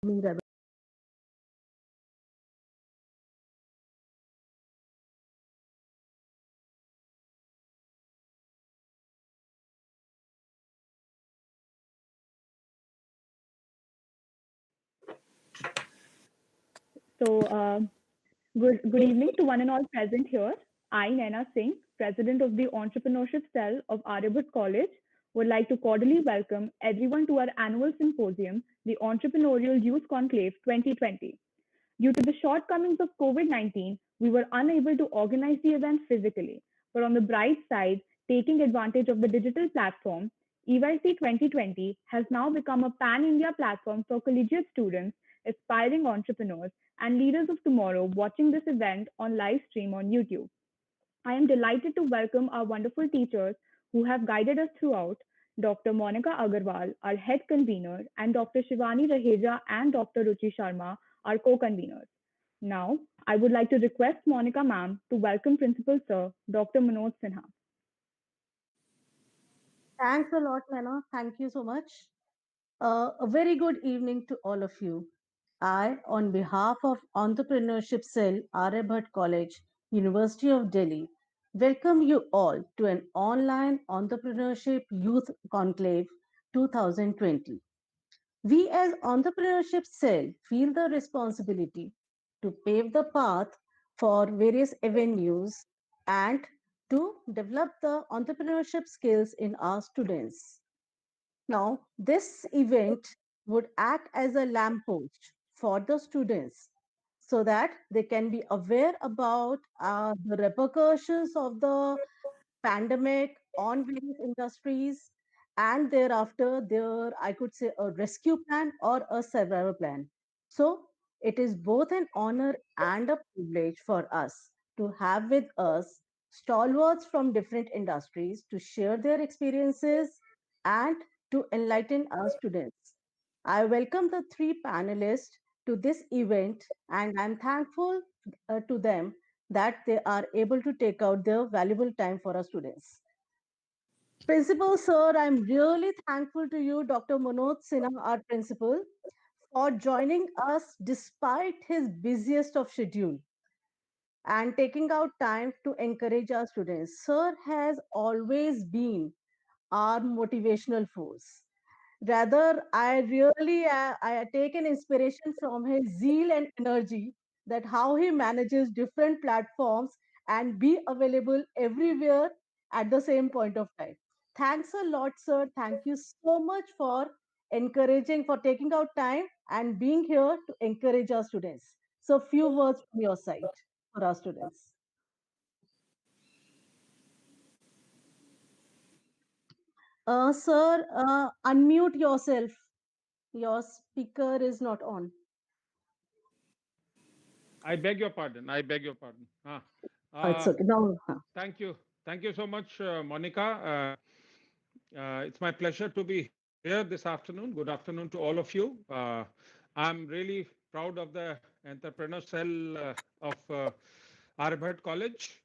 me rather. So, good evening to one and all present here. I, Naina Singh, President of the Entrepreneurship Cell of Aryabhat College, would like to cordially welcome everyone to our annual symposium, the Entrepreneurial Youth Conclave 2020. Due to the shortcomings of COVID-19, we were unable to organize the event physically. But on the bright side, taking advantage of the digital platform, EYC 2020 has now become a pan India platform for collegiate students, aspiring entrepreneurs, and leaders of tomorrow watching this event on live stream on YouTube. I am delighted to welcome our wonderful teachers who have guided us throughout, Dr. Monica Agarwal, our head convener, and Dr. Shivani Raheja and Dr. Ruchi Sharma, our co-conveners. Now, I would like to request Monica ma'am to welcome Principal Sir Dr. Manoj Sinha. Thanks a lot, Naina. Thank you so much. A very good evening to all of you. I, on behalf of Entrepreneurship Cell, Aryabhat College, University of Delhi, welcome you all to an online entrepreneurship youth conclave 2020. We as Entrepreneurship Cell feel the responsibility to pave the path for various avenues and to develop the entrepreneurship skills in our students. Now, this event would act as a lamppost for the students so that they can be aware about the repercussions of the pandemic on various industries, and thereafter there I could say a rescue plan or a survival plan. So it is both an honor and a privilege for us to have with us stalwarts from different industries to share their experiences and to enlighten our students. I welcome the three panelists to this event, and I'm thankful to them that they are able to take out their valuable time for our students. Principal Sir, I'm really thankful to you, Dr. Manoj Sinha, our principal, for joining us despite his busiest of schedule and taking out time to encourage our students. Sir has always been our motivational force. Rather, I really I take an inspiration from his zeal and energy, that how he manages different platforms and be available everywhere at the same point of time. Thanks a lot, sir. Thank you so much for for taking out time and being here to encourage our students. So, few words from your side for our students. Sir, unmute yourself. Your speaker is not on. I beg your pardon. I beg your pardon. It's Uh, okay. No. Thank you. Thank you so much, Monica. It's my pleasure to be here this afternoon. Good afternoon to all of you. I'm really proud of the entrepreneur cell of Aryabhat College.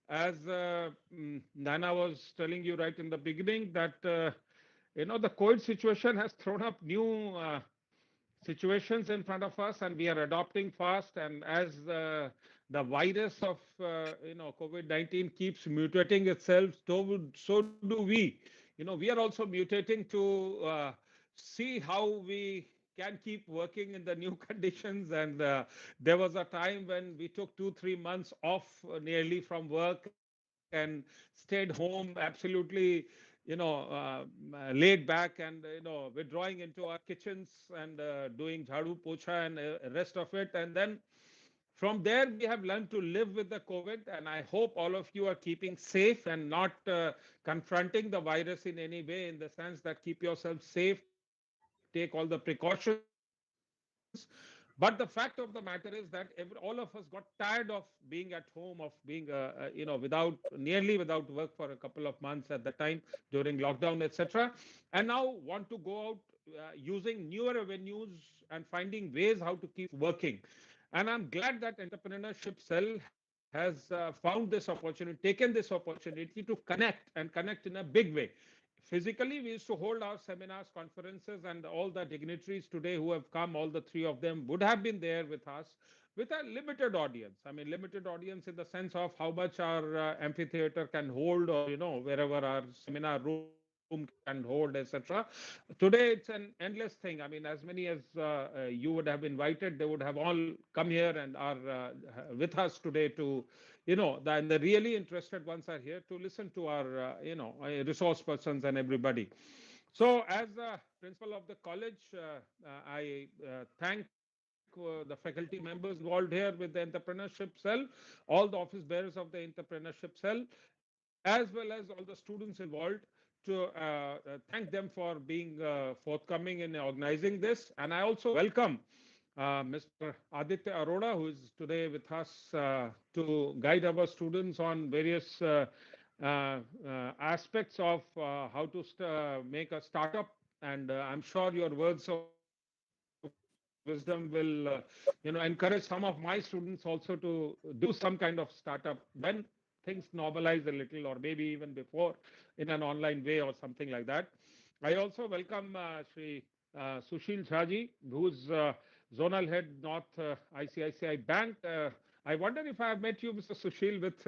As Nana was telling you right in the beginning, that the COVID situation has thrown up new situations in front of us, and we are adopting fast. And as the virus of COVID-19 keeps mutating itself, so do we. We are also mutating to see how we can keep working in the new conditions. And there was a time when we took 2 3 months off nearly from work and stayed home absolutely laid back, and withdrawing into our kitchens and doing jhadu pocha and rest of it. And then from there we have learned to live with the COVID, and I hope all of you are keeping safe and not confronting the virus in any way, in the sense that keep yourself safe, take all the precautions. But the fact of the matter is that all of us got tired of being at home, of being without nearly without work for a couple of months at the time during lockdown, etc., and now want to go out using newer avenues and finding ways how to keep working. And I'm glad that entrepreneurship cell has found this opportunity, taken this opportunity to connect, and connect in a big way. physically we used to hold our seminars, conferences, and all the dignitaries today who have come, all the three of them would have been there with us with a limited audience. I mean, limited audience in the sense of how much our amphitheater can hold, or wherever our seminar room can hold, etc. Today it's an endless thing. I mean, as many as you would have invited, they would have all come here and are with us today to, and the really interested ones are here to listen to our, resource persons and everybody. So, as the principal of the college, I thank the faculty members involved here with the entrepreneurship cell, all the office bearers of the entrepreneurship cell, as well as all the students involved, to thank them for being forthcoming in organizing this. And I also welcome Mr. Aditya Arora, who is today with us to guide our students on various aspects of how to make a startup. And I'm sure your words of wisdom will, encourage some of my students also to do some kind of startup when things normalize a little, or maybe even before, in an online way or something like that. I also welcome Sri Sushil Jhaji, who's Zonal Head, North ICICI Bank. I wonder if I have met you, Mr. Sushil, with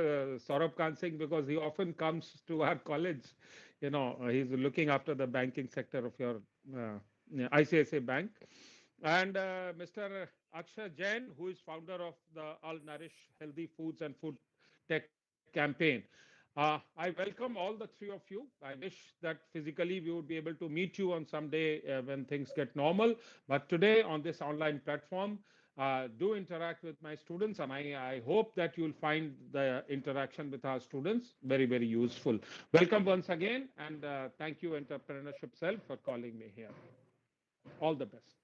Saurabh Khan Singh, because he often comes to our college. He's looking after the banking sector of your uh, ICICI Bank. And Mr. Akshay Jain, who is founder of the All Nourish Healthy Foods and Food Tech Campaign. I welcome all the three of you. I wish that physically we would be able to meet you on some day when things get normal. But today on this online platform, do interact with my students, and I hope that you'll find the interaction with our students very, very useful. Welcome once again, and thank you, Entrepreneurship Cell, for calling me here. All the best.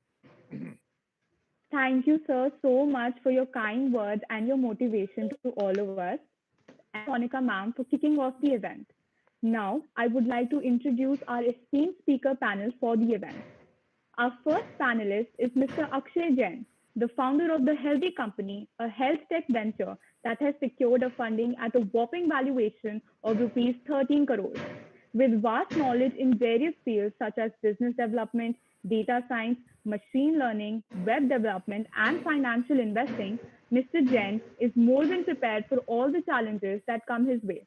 Thank you, sir, so much for your kind words and your motivation to all of us. And thank you, Monica ma'am, for kicking off the event. Now, I would like to introduce our esteemed speaker panel for the event. Our first panelist is Mr. Akshay Jain, the founder of the Healthy Company, a health tech venture that has secured a funding at a whopping valuation of rupees 13 crores. With vast knowledge in various fields such as business development, data science, machine learning, web development, and financial investing, Mr. Jain is more than prepared for all the challenges that come his way.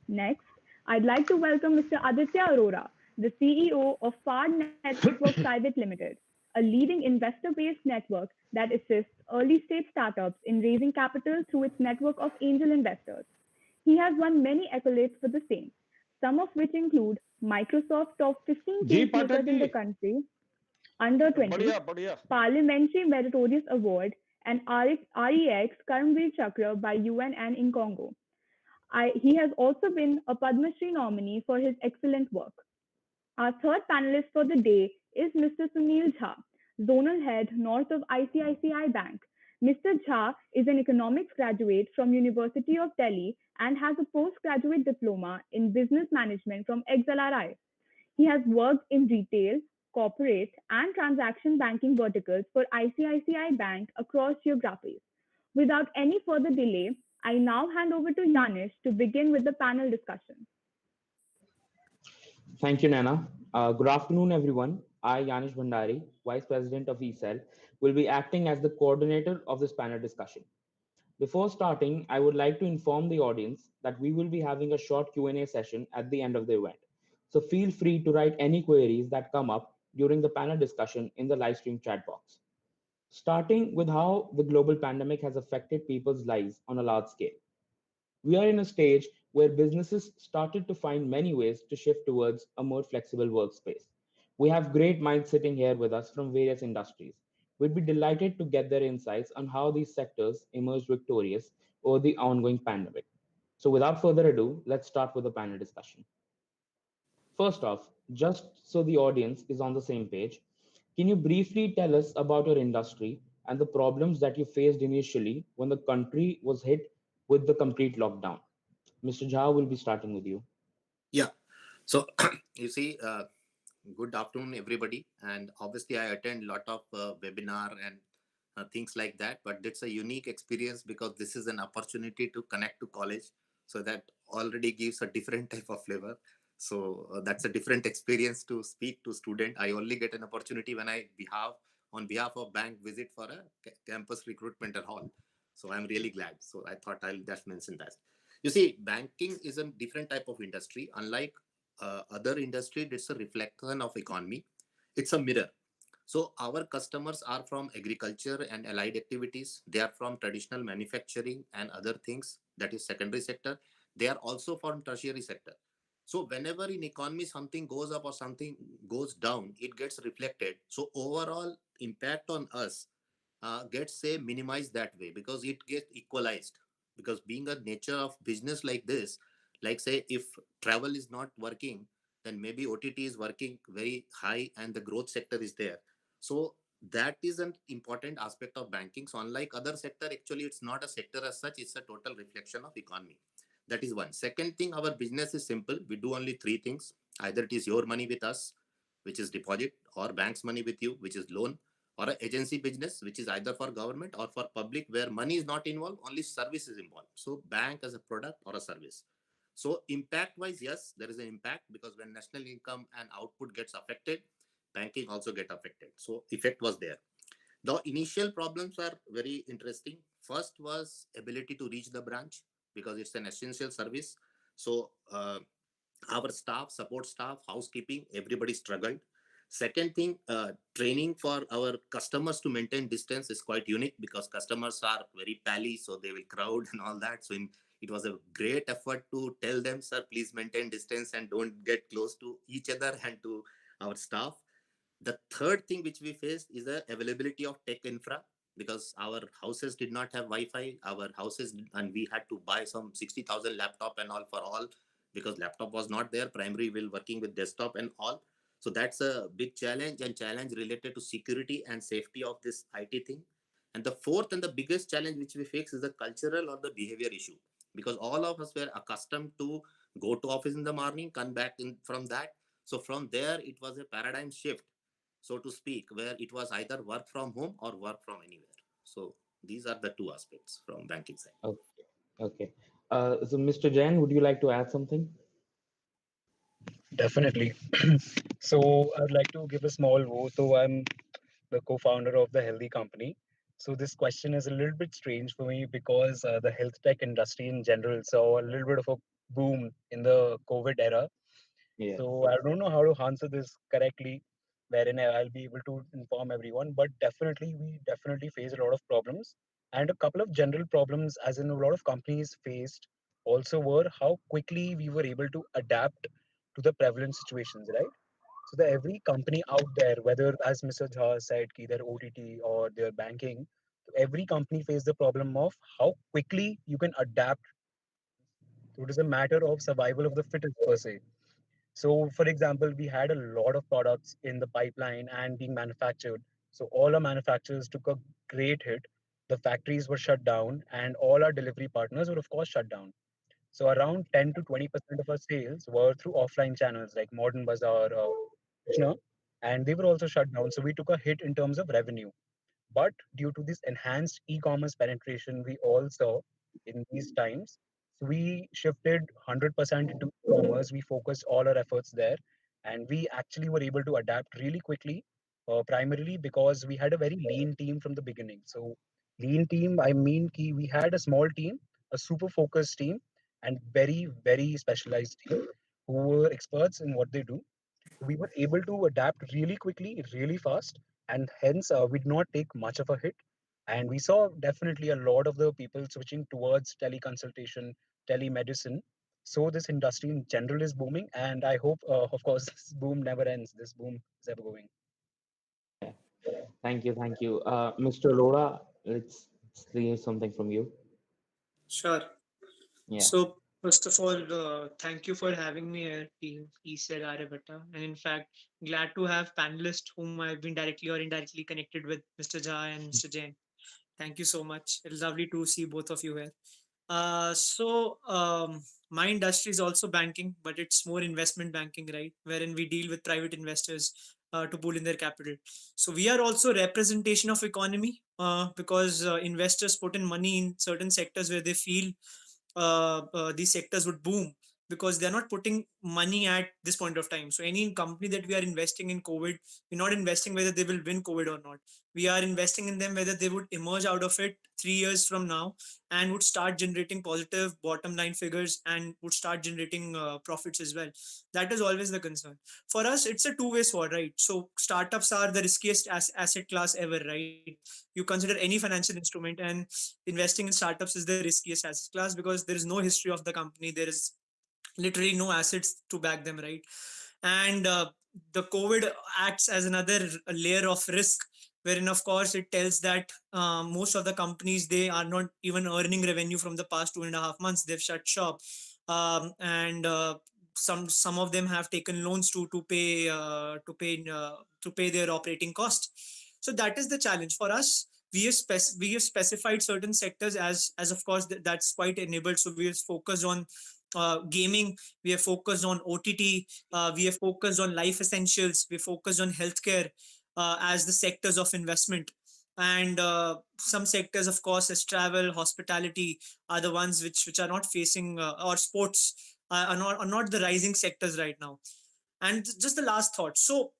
Next, I'd like to welcome Mr. Aditya Arora, the CEO of FAR Network Private Limited, a leading investor-based network that assists early-stage startups in raising capital through its network of angel investors. He has won many accolades for the same, some of which include Microsoft Top 15 Ji Tastemakers Pathak in the ji, country, Under 20, बढ़िया बढ़िया. Parliamentary Meritorious Award, and REX Karamveer Chakra by UN in Congo. He has also been a Padma Shri nominee for his excellent work. Our third panelist for the day is Mr. Sunil Jha, Zonal Head North of ICICI Bank. Mr. Jha is an economics graduate from University of Delhi and has a postgraduate diploma in business management from XLRI. He has worked in retail, corporate, and transaction banking verticals for ICICI Bank across geographies. Without any further delay, I now hand over to Yanish to begin with the panel discussion. Thank you, Nana. Good afternoon, everyone. I, Yanish Bhandari, Vice President of ECEL, will be acting as the coordinator of this panel discussion. Before starting, I would like to inform the audience that we will be having a short Q&A session at the end of the event. So feel free to write any queries that come up during the panel discussion in the live stream chat box. Starting with how the global pandemic has affected people's lives on a large scale. We are in a stage where businesses started to find many ways to shift towards a more flexible workspace. We have great minds sitting here with us from various industries. We'd be delighted to get their insights on how these sectors emerged victorious over the ongoing pandemic. So, without further ado, let's start with the panel discussion. First off, just so the audience is on the same page, can you briefly tell us about your industry and the problems that you faced initially when the country was hit with the complete lockdown? Mr. Jha will be starting with you. Yeah. So you see, good afternoon, everybody. And obviously, I attend a lot of webinar and things like that. But it's a unique experience because this is an opportunity to connect to college. So that already gives a different type of flavor. So that's a different experience to speak to student. I only get an opportunity when I behalf on behalf of bank visit for a campus recruitment and all. So I'm really glad. So I thought I'll just mention that. You see, banking is a different type of industry. Unlike other industry, it's a reflection of economy. It's a mirror. So our customers are from agriculture and allied activities. They are from traditional manufacturing and other things, that is secondary sector. They are also from tertiary sector. So whenever in economy something goes up or something goes down, it gets reflected. So overall impact on us gets say minimized that way because it gets equalized. Because being a nature of business like this, like say if travel is not working, then maybe OTT is working very high and the growth sector is there. So that is an important aspect of banking. So unlike other sector, actually it's not a sector as such, it's a total reflection of economy. That is one. Second thing, our business is simple. We do only three things. Either it is your money with us, which is deposit, or bank's money with you, which is loan, or an agency business, which is either for government or for public, where money is not involved, only service is involved. So bank as a product or a service. So impact wise, yes, there is an impact because when national income and output gets affected, banking also get affected. So effect was there. The initial problems are very interesting. First was ability to reach the branch because it's an essential service. So our staff, support staff, housekeeping, everybody struggled. Second thing, training for our customers to maintain distance is quite unique because customers are very pally, so they will crowd and all that. So it was a great effort to tell them, sir, please maintain distance and don't get close to each other and to our staff. The third thing which we faced is the availability of tech infra because our houses did not have Wi-Fi. Our houses and we had to buy some 60,000 laptop and all for all because laptop was not there. Primary will working with desktop and all. So that's a big challenge and challenge related to security and safety of this IT thing. And the fourth and the biggest challenge which we face is the cultural or the behavior issue because all of us were accustomed to go to office in the morning, come back in from that. So from there, it was a paradigm shift, so to speak, where it was either work from home or work from anywhere. So these are the two aspects from banking side. Okay. Okay. So, Mr. Jain, would you like to add something? Definitely. So I'd like to give a small vote. So I'm the co-founder of the Healthy Company. So this question is a little bit strange for me because the health tech industry in general saw a little bit of a boom in the COVID era. Yes. So I don't know how to answer this correctly, wherein I'll be able to inform everyone. But definitely, we definitely face a lot of problems, and a couple of general problems, as in a lot of companies faced, also were how quickly we were able to adapt to the prevalent situations, right? So the every company out there, whether as Mr. Jha said, ki their OTT or their banking, every company faced the problem of how quickly you can adapt. So it is a matter of survival of the fittest per se. So, for example, we had a lot of products in the pipeline and being manufactured. So, all our manufacturers took a great hit. The factories were shut down, and all our delivery partners were, of course, shut down. So, around 10 to 20% of our sales were through offline channels like Modern Bazaar, Krishna, and they were also shut down. So, we took a hit in terms of revenue. But due to this enhanced e-commerce penetration we all saw in these times, so we shifted 100% into e-commerce. We focused all our efforts there, and we actually were able to adapt really quickly, primarily because we had a very lean team from the beginning. So lean team, I mean, we had a small team, a super focused team, and very, very specialized team who were experts in what they do. We were able to adapt really quickly, really fast, and hence we did not take much of a hit. And we saw definitely a lot of the people switching towards teleconsultation, telemedicine. So this industry in general is booming, and I hope, of course, this boom never ends. This boom is ever going. Yeah. Thank you. Thank you. Mr. Lora, let's hear something from you. Sure. Yeah. So, first of all, thank you for having me here, team ESL Aryabhatta. And in fact, glad to have panelists whom I've been directly or indirectly connected with, Mr. Jha and Mr. Jain. Thank you so much. It's lovely to see both of you here. My industry is also banking, but it's more investment banking, right? Wherein we deal with private investors to pool in their capital. So we are also representation of economy because investors put in money in certain sectors where they feel these sectors would boom because they're not putting money at this point of time. So any company that we are investing in COVID, we're not investing whether they will win COVID or not. We are investing in them whether they would emerge out of it 3 years from now and would start generating positive bottom line figures and would start generating profits as well. That is always the concern. For us, it's a two-way sword, right? So startups are the riskiest asset class ever, right? You consider any financial instrument, and investing in startups is the riskiest asset class because there is no history of the company. There is literally no assets to back them, right? And the COVID acts as another layer of risk, wherein of course it tells that most of the companies, they are not even earning revenue from the past 2.5 months. They've shut shop, and some of them have taken loans to pay their operating costs. So that is the challenge for us. We have specified certain sectors as of course that's quite enabled. So we have focused on gaming, we have focused on OTT, we have focused on life essentials, we focused on healthcare as the sectors of investment. And some sectors, of course, as travel, hospitality, are the ones which are not facing, or sports are not the rising sectors right now. And just the last thought. So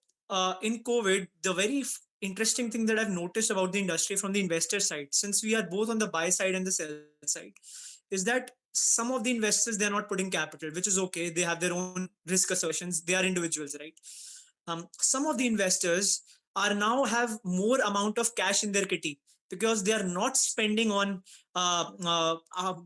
in COVID, the very interesting thing that I've noticed about the industry from the investor side, since we are both on the buy side and the sell side, is that some of the investors, they're not putting capital, which is okay. They have their own risk assertions. They are individuals, right? Some of the investors are now have more amount of cash in their kitty because they are not spending on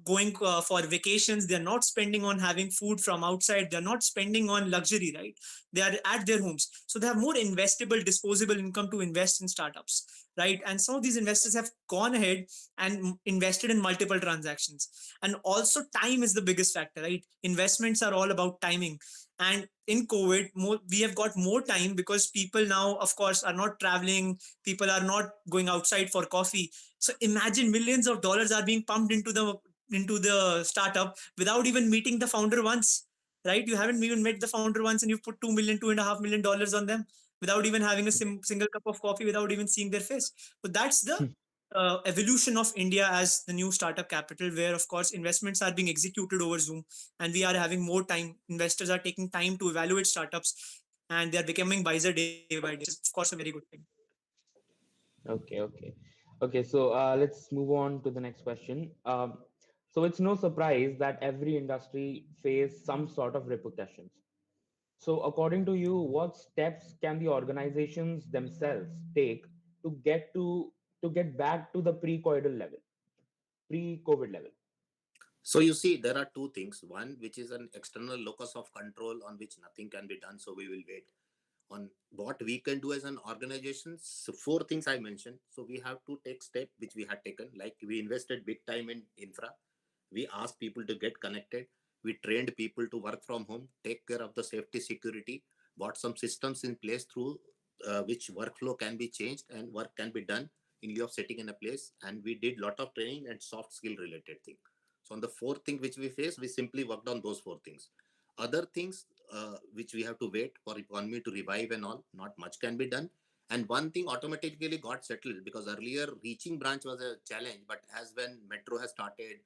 going for vacations. They are not spending on having food from outside. They are not spending on luxury, right? They are at their homes, so they have more investable disposable income to invest in startups, right? And some of these investors have gone ahead and invested in multiple transactions. And also time is the biggest factor, right? Investments are all about timing. And in COVID, we have got more time because people now, of course, are not traveling. People are not going outside for coffee. So imagine millions of dollars are being pumped into the startup without even meeting the founder once, right? You haven't even met the founder once, and you've put 2 million, $2.5 million on them without even having a single cup of coffee, without even seeing their face. So that's the evolution of India as the new startup capital, where of course investments are being executed over Zoom, and we are having more time. Investors are taking time to evaluate startups, and they are becoming wiser day by day, which is of course a very good thing. Okay. So let's move on to the next question. So it's no surprise that every industry face some sort of repercussions. So according to you, what steps can the organizations themselves take to get back to the pre-COVID level? So you see, there are two things. One, which is an external locus of control on which nothing can be done, so we will wait. On what we can do as an organization, so four things I mentioned. So we have to take step which we had taken, like we invested big time in infra. We asked people to get connected. We trained people to work from home, take care of the safety security, bought some systems in place through which workflow can be changed and work can be done in lieu of sitting in a place. And we did lot of training and soft skill related thing. So on the fourth thing which we face, we simply worked on those four things. Other things which we have to wait for economy to revive and all, not much can be done. And one thing automatically got settled because earlier reaching branch was a challenge, but as when metro has started,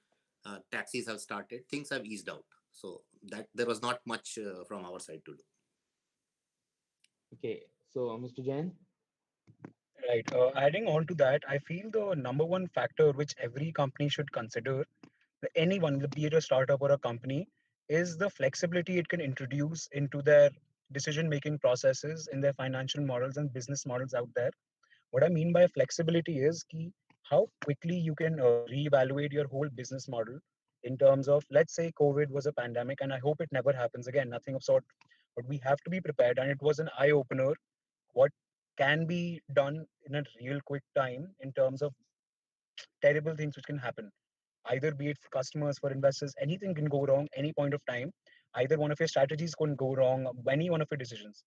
taxis have started, things have eased out. So that there was not much from our side to do. Okay, so Mr. Jain. Right. Adding on to that, I feel the number one factor which every company should consider, anyone, be it a startup or a company, is the flexibility it can introduce into their decision making processes in their financial models and business models out there. What I mean by flexibility is key, how quickly you can reevaluate your whole business model in terms of, let's say, COVID was a pandemic, and I hope it never happens again, nothing of sort, but we have to be prepared. And it was an eye opener what can be done in a real quick time in terms of terrible things which can happen, either be it for customers, for investors, anything can go wrong any point of time. Either one of your strategies can go wrong, any one of your decisions.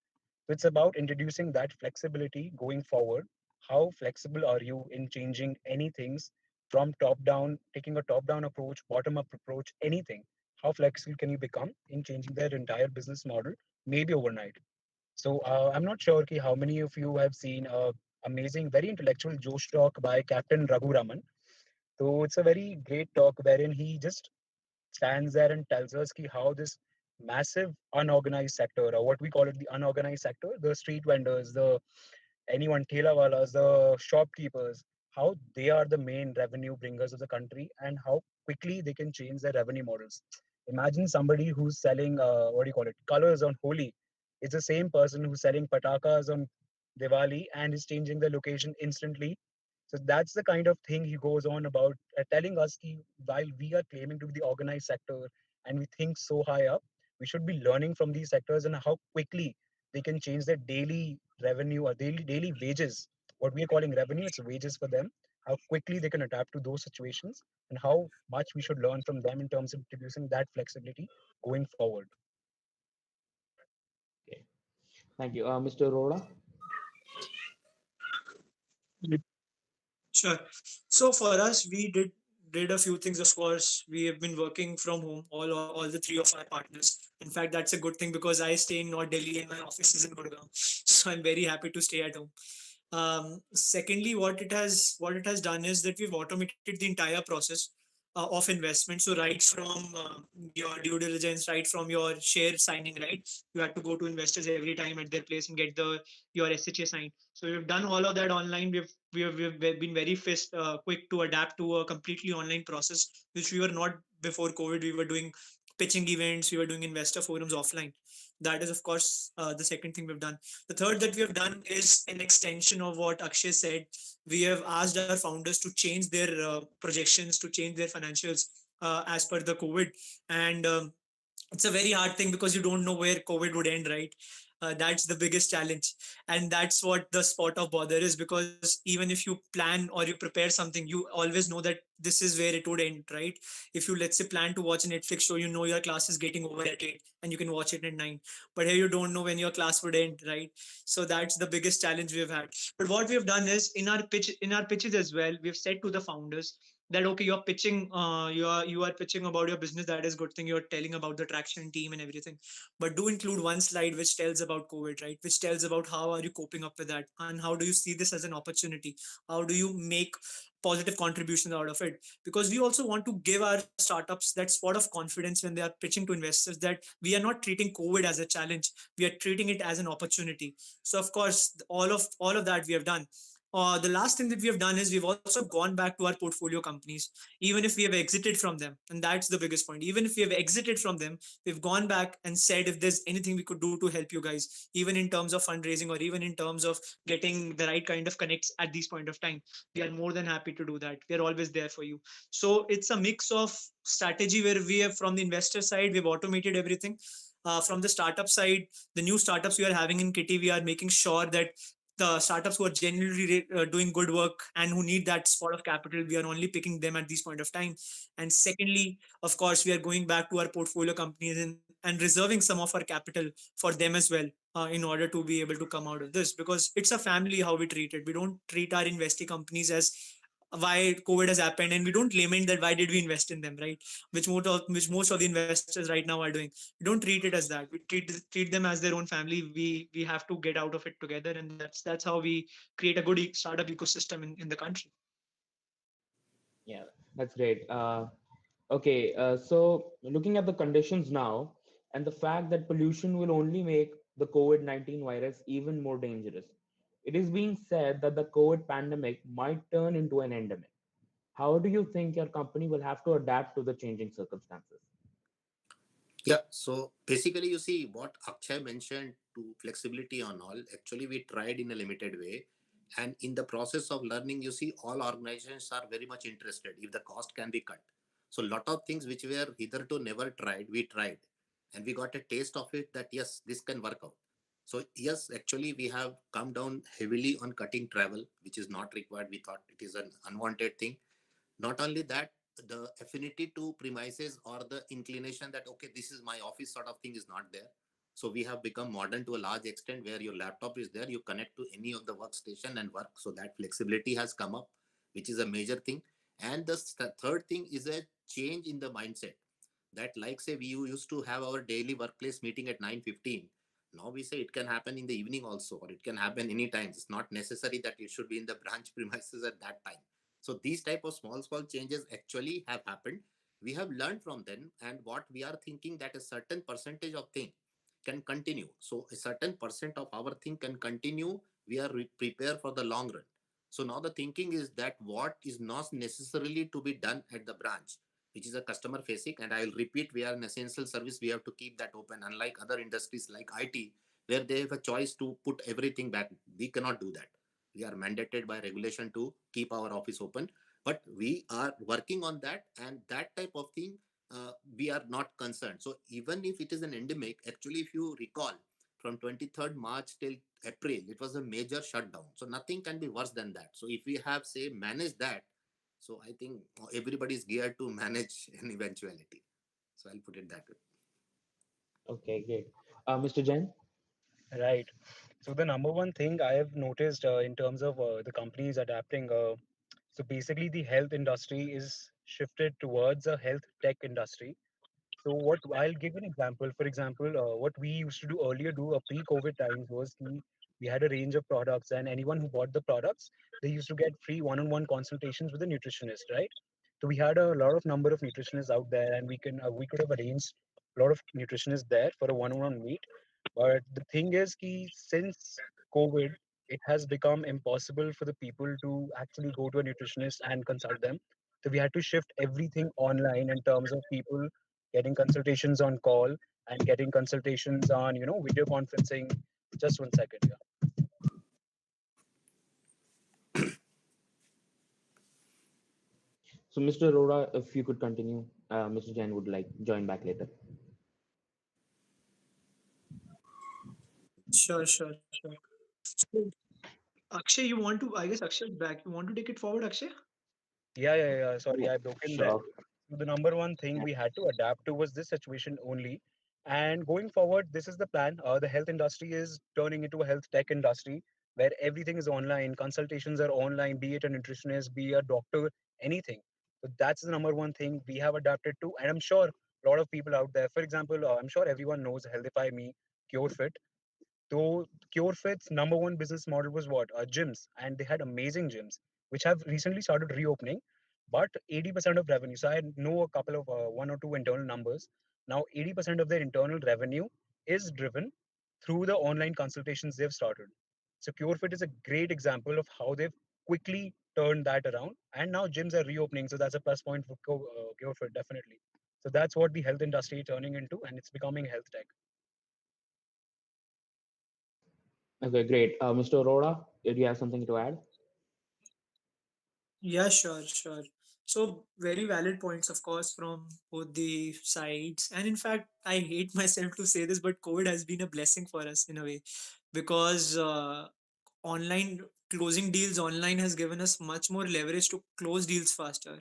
So it's about introducing that flexibility going forward. How flexible are you in changing any things from top down, taking a top down approach, bottom up approach, anything? How flexible can you become in changing their entire business model, maybe overnight? So I'm not sure ki how many of you have seen a amazing, very intellectual Josh talk by Captain Raghu Raman. So it's a very great talk wherein he just stands there and tells us ki how this massive unorganized sector, or what we call it the unorganized sector, the street vendors, the anyone, Thelawalas, the shopkeepers, how they are the main revenue bringers of the country and how quickly they can change their revenue models. Imagine somebody who's selling, what do you call it, colors on Holi. It's the same person who's selling patakas on Diwali and is changing the location instantly. So that's the kind of thing he goes on about, telling us ki, while we are claiming to be the organized sector and we think so high up, we should be learning from these sectors and how quickly they can change their daily revenue or daily wages. What we are calling revenue, it's wages for them. How quickly they can adapt to those situations and how much we should learn from them in terms of introducing that flexibility going forward. Okay. Thank you. Mr. Roda? Sure. So for us, we did a few things. Of course, we have been working from home, all the three of our partners. In fact, that's a good thing because I stay in North Delhi and my office is in Gurgaon, so I'm very happy to stay at home. Secondly, what it has done is that we've automated the entire process of investment. So right from your due diligence, right from your share signing, right, you have to go to investors every time at their place and get the your SHA signed. So we've done all of that online. We've been very quick to adapt to a completely online process, which we were not before COVID. We were doing pitching events, we were doing investor forums offline. That is, of course, the second thing we've done. The third that we have done is an extension of what Akshay said. We have asked our founders to change their projections, to change their financials as per the COVID. And it's a very hard thing because you don't know where COVID would end, right? That's the biggest challenge, and that's what the spot of bother is. Because even if you plan or you prepare something, you always know that this is where it would end, right? If you, let's say, plan to watch a Netflix show, you know your class is getting over at 8 and you can watch it at 9, but here you don't know when your class would end, right? So that's the biggest challenge we've had. But what we have done is, in our pitches as well, we've said to the founders that okay, you're pitching, you are pitching about your business. That is good thing. You're telling about the traction team and everything, but do include one slide which tells about COVID, right? Which tells about how are you coping up with that, and how do you see this as an opportunity? How do you make positive contributions out of it? Because we also want to give our startups that spot of confidence when they are pitching to investors, that we are not treating COVID as a challenge, we are treating it as an opportunity. So of course, all of that we have done. The last thing that we have done is we've also gone back to our portfolio companies, even if we have exited from them. And that's the biggest point. Even if we have exited from them, we've gone back and said if there's anything we could do to help you guys, even in terms of fundraising or even in terms of getting the right kind of connects at this point of time, we are more than happy to do that. We are always there for you. So it's a mix of strategy where we have, from the investor side, we've automated everything. From the startup side, the new startups we are having in Kitty, we are making sure that the startups who are genuinely doing good work and who need that spot of capital, we are only picking them at this point of time. And secondly, of course, we are going back to our portfolio companies and reserving some of our capital for them as well, in order to be able to come out of this, because it's a family how we treat it. We don't treat our investing companies as why COVID has happened, and we don't lament that why did we invest in them, right? Which most of the investors right now are doing. We don't treat it as that. We treat them as their own family. We have to get out of it together, and that's how we create a good startup ecosystem in the country. Yeah, that's great. Okay, so looking at the conditions now and the fact that pollution will only make the COVID-19 virus even more dangerous, it is being said that the COVID pandemic might turn into an endemic. How do you think your company will have to adapt to the changing circumstances? Yeah, so basically, you see what Akshay mentioned to flexibility on all. Actually, we tried in a limited way, and in the process of learning, you see, all organizations are very much interested if the cost can be cut. So, a lot of things which were hitherto never tried, we tried, and we got a taste of it that yes, this can work out. So, yes, actually, we have come down heavily on cutting travel, which is not required. We thought it is an unwanted thing. Not only that, the affinity to premises or the inclination that okay, this is my office sort of thing is not there. So we have become modern to a large extent, where your laptop is there, you connect to any of the workstation and work. So that flexibility has come up, which is a major thing. And the third thing is a change in the mindset, that like say we used to have our daily workplace meeting at 9:15. Now we say it can happen in the evening also, or it can happen anytime. It's not necessary that it should be in the branch premises at that time. So these type of small changes actually have happened. We have learned from them, and what we are thinking that a certain percentage of thing can continue. So a certain percent of our thing can continue. We are prepared for the long run. So now the thinking is that what is not necessarily to be done at the branch, which is a customer facing, and I'll repeat, we are an essential service. We have to keep that open. Unlike other industries like IT, where they have a choice to put everything back, we cannot do that. We are mandated by regulation to keep our office open, but we are working on that, and that type of thing, we are not concerned. So even if it is an endemic, actually, if you recall, from 23rd March till April, it was a major shutdown. So nothing can be worse than that. So if we have, say, managed that, so I think everybody is geared to manage an eventuality. So I'll put it that way. Okay, great. Mr. Jain? Right. So the number one thing I have noticed in terms of the companies adapting, so basically the health industry is shifted towards a health tech industry. So what I'll give an example. For example, what we used to do earlier, do pre-COVID times was we had a range of products, and anyone who bought the products, they used to get free one-on-one consultations with a nutritionist, right? So we had a lot of number of nutritionists out there, and we could have arranged a lot of nutritionists there for a one-on-one meet. But the thing is, since COVID, it has become impossible for the people to actually go to a nutritionist and consult them. So we had to shift everything online in terms of people getting consultations on call and getting consultations on video conferencing. Just one second here. So, Mr. Arora, if you could continue, Mr. Jain would like join back later. Sure, sure. So, Akshay, you want to? I guess Akshay is back. You want to take it forward, Akshay? Yeah. Sorry, Yeah, I broke in there. sure. So the number one thing we had to adapt to was this situation only. And going forward, this is the plan. The health industry is turning into a health tech industry where everything is online. Consultations are online, be it a nutritionist, be a doctor, anything. So that's the number one thing we have adapted to. And I'm sure a lot of people out there, for example, I'm sure everyone knows Healthify Me, CureFit. So CureFit's number one business model was what? Gyms, and they had amazing gyms, which have recently started reopening. But 80% of revenue. So I know a couple of one or two internal numbers. Now 80% of their internal revenue is driven through the online consultations they've started. So CureFit is a great example of how they've quickly turned that around, and now gyms are reopening. So that's a plus point for CureFit, definitely. So that's what the health industry is turning into, and it's becoming health tech. Okay, great. Mr. Arora, did you have something to add? Yeah, sure. So very valid points, of course, from both the sides. And in fact, I hate myself to say this, but COVID has been a blessing for us in a way, because online closing deals online has given us much more leverage to close deals faster.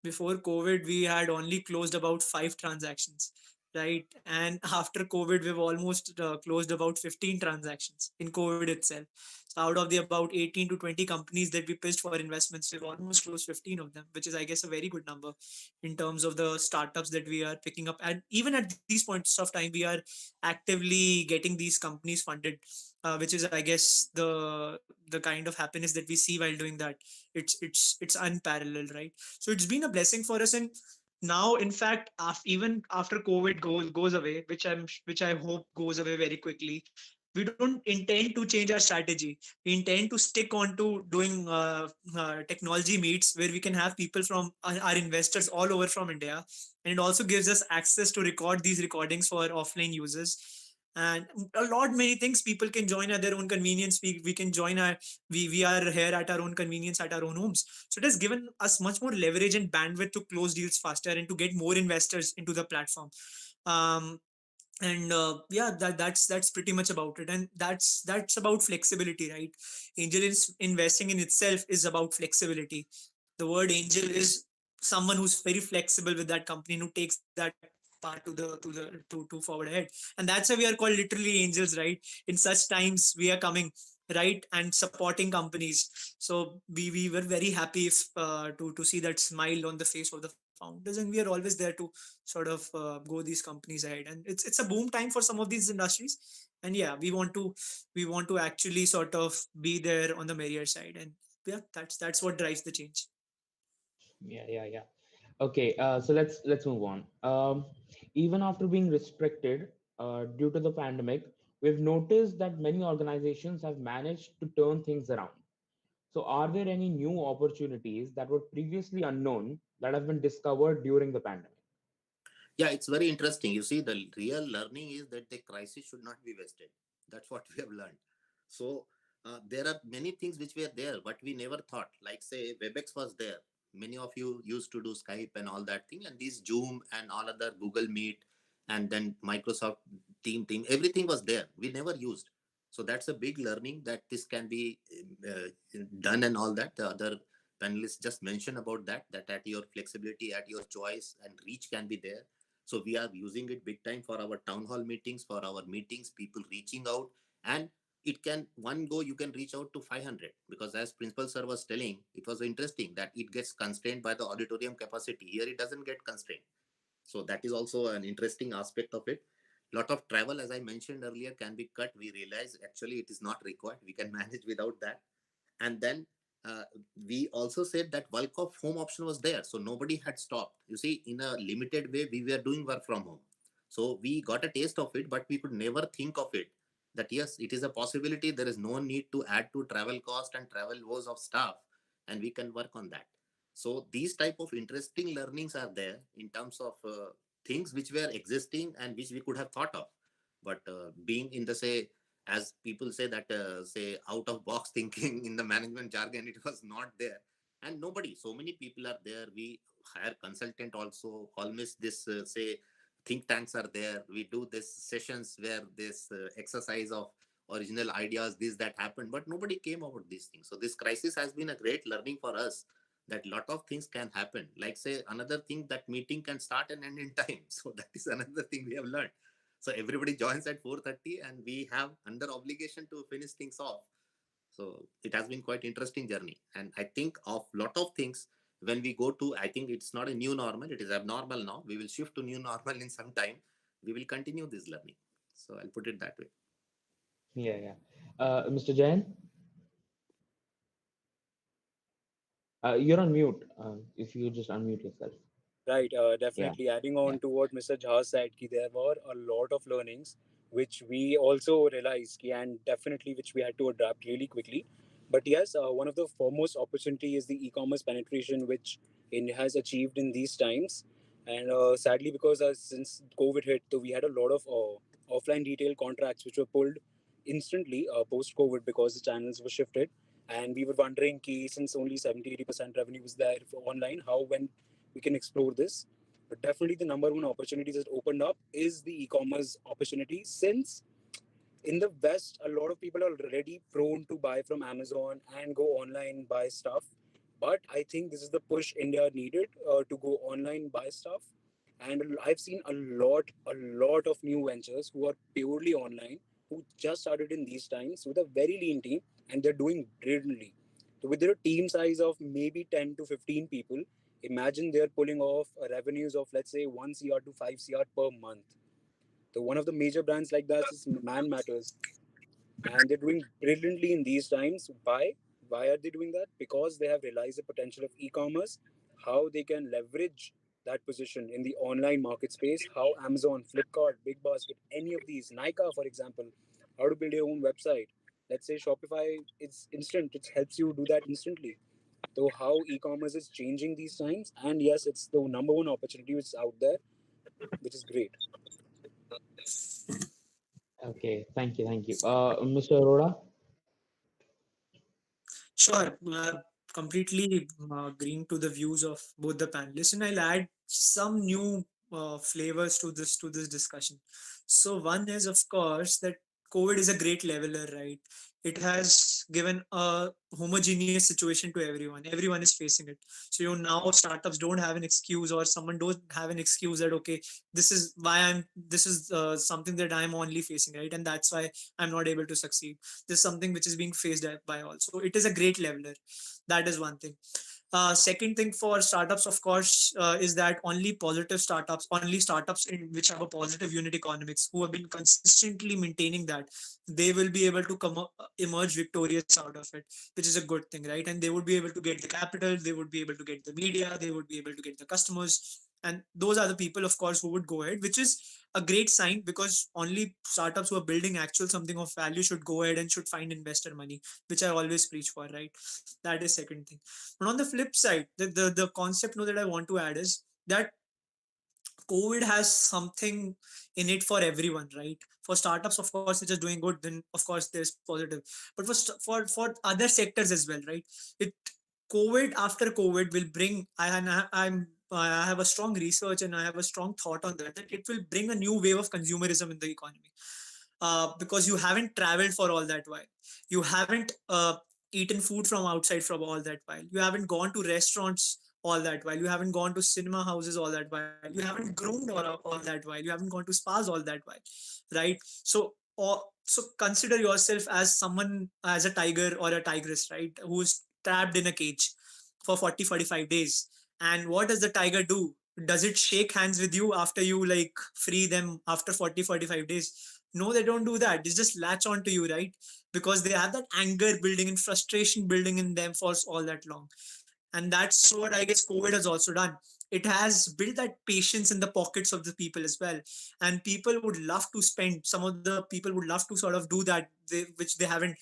Before COVID, we had only closed about 5 transactions, right? And after COVID, we've almost closed about 15 transactions in COVID itself. So out of the about 18 to 20 companies that we pitched for investments, we've almost closed 15 of them, which is, I guess, a very good number in terms of the startups that we are picking up. And even at these points of time, we are actively getting these companies funded, which is, I guess, the kind of happiness that we see while doing that. It's unparalleled, right? So it's been a blessing for us. And now, in fact, even after COVID goes away, which I hope goes away very quickly, we don't intend to change our strategy. We intend to stick on to doing technology meets where we can have people from our investors all over from India, and it also gives us access to record these recordings for offline users. And a lot many things, people can join at their own convenience. We can join we are here at our own convenience at our own homes. So it has given us much more leverage and bandwidth to close deals faster and to get more investors into the platform. um, and yeah, that's pretty much about it. And that's about flexibility, right? Investing in itself is about flexibility. The word angel is someone who's very flexible with that company, who takes that part to forward ahead. And that's why we are called literally angels, right? In such times we are coming, right, and supporting companies. So we were very happy if to see that smile on the face of the founders, and we are always there to sort of go these companies ahead. And it's a boom time for some of these industries. And yeah, we want to actually sort of be there on the merrier side. And yeah, that's what drives the change. Yeah. Okay, so let's move on. Even after being restricted due to the pandemic, we've noticed that many organizations have managed to turn things around. So, are there any new opportunities that were previously unknown that have been discovered during the pandemic? Yeah, it's very interesting. You see, the real learning is that the crisis should not be wasted. That's what we have learned. So there are many things which were there, but we never thought. Like say, WebEx was there. Many of you used to do Skype and all that thing, and this Zoom and all other Google Meet, and then Microsoft Team, everything was there. We never used. So that's a big learning that this can be done and all that. The other panelists just mentioned about that. That at your flexibility, at your choice, and reach can be there. So we are using it big time for our town hall meetings, for our meetings, people reaching out, and it can one go you can reach out to 500, because as principal sir was telling, it was interesting that it gets constrained by the auditorium capacity. Here it doesn't get constrained. So that is also an interesting aspect of it. Lot of travel, as I mentioned earlier, can be cut. We realize actually it is not required. We can manage without that. And then uh, we also said that bulk of home option was there, so nobody had stopped. You see, in a limited way we were doing work from home, so we got a taste of it, but we could never think of it that yes, it is a possibility. There is no need to add to travel cost and travel woes of staff, and we can work on that. So these type of interesting learnings are there in terms of things which were existing and which we could have thought of, but being in the say, as people say that say out of box thinking in the management jargon, it was not there. And nobody, so many people are there. We hire consultant also, almost this say think tanks are there. We do this sessions where this exercise of original ideas, this that happened, but nobody came about these things. So this crisis has been a great learning for us, that lot of things can happen. Like say another thing, that meeting can start and end in time. So that is another thing we have learned. So everybody joins at 4:30 and we have under obligation to finish things off. So it has been quite interesting journey. And I think of lot of things when we go to, I think it's not a new normal, it is abnormal now. We will shift to new normal in some time. We will continue this learning. So I'll put it that way. Yeah, yeah. Mr. Jain, you're on mute. If you just unmute yourself. Right, Yeah, definitely. Adding yeah. on to what Mr. Jha said, ki there were a lot of learnings which we also realized, ki, and definitely which we had to adapt really quickly. But yes, one of the foremost opportunity is the e-commerce penetration which India has achieved in these times. And sadly, because since COVID hit, so we had a lot of offline retail contracts which were pulled instantly post-COVID because the channels were shifted. And we were wondering, ki, since only 70-80% revenue was there for online, how when we can explore this. But definitely the number one opportunities that opened up is the e-commerce opportunity, since in the West, a lot of people are already prone to buy from Amazon and go online buy stuff. But I think this is the push India needed to go online buy stuff. And I've seen a lot of new ventures who are purely online, who just started in these times with a very lean team, and they're doing brilliantly. So with their team size of maybe 10 to 15 people, imagine they're pulling off revenues of let's say 1 CR to 5 CR per month. So one of the major brands like that is Man Matters, and they're doing brilliantly in these times. Why are they doing that? Because they have realized the potential of e-commerce, how they can leverage that position in the online market space, how Amazon, Flipkart, Big Basket, any of these, Nika for example, how to build your own website. Let's say Shopify, it's instant, it helps you do that instantly. So how e-commerce is changing these times, and yes, it's the number one opportunity which is out there, which is great. Okay, thank you. Mr. Arora? Sure, completely agreeing to the views of both the panelists, and I'll add some new flavors to this discussion. So one is, of course, that COVID is a great leveler, right? It has given a homogeneous situation to everyone. Everyone is facing it. So now startups don't have an excuse, or someone don't have an excuse that okay, this is something that I'm only facing, right, and that's why I'm not able to succeed. This is something which is being faced by all, so it is a great leveler. That is one thing. Second thing for startups, of course, is that only positive startups, only startups in which have a positive unit economics, who have been consistently maintaining that, they will be able to emerge victorious out of it, which is a good thing, right? And they would be able to get the capital, they would be able to get the media, they would be able to get the customers, and those are the people, of course, who would go ahead, which is a great sign, because only startups who are building actual something of value should go ahead and should find investor money, which I always preach for, right? That is second thing. But on the flip side, the concept that I want to add is that COVID has something in it for everyone, right? For startups, of course, which is doing good, then of course there's positive. But for other sectors as well, right? It COVID after COVID will bring. I have a strong research and I have a strong thought on that. That it will bring a new wave of consumerism in the economy, because you haven't traveled for all that while, you haven't eaten food from outside from all that while, you haven't gone to restaurants all that while, you haven't gone to cinema houses all that while, you haven't groomed all that while, you haven't gone to spas all that while, right? So consider yourself as someone, as a tiger or a tigress, right, who's trapped in a cage for 40-45 days. And what does the tiger do? Does it shake hands with you after you like free them after 40-45 days? No, they don't do that. They just latch on to you, right? Because they have that anger building and frustration building in them for all that long. And that's what I guess COVID has also done. It has built that patience in the pockets of the people as well. And people would love to spend, some of the people would love to sort of do that, which they haven't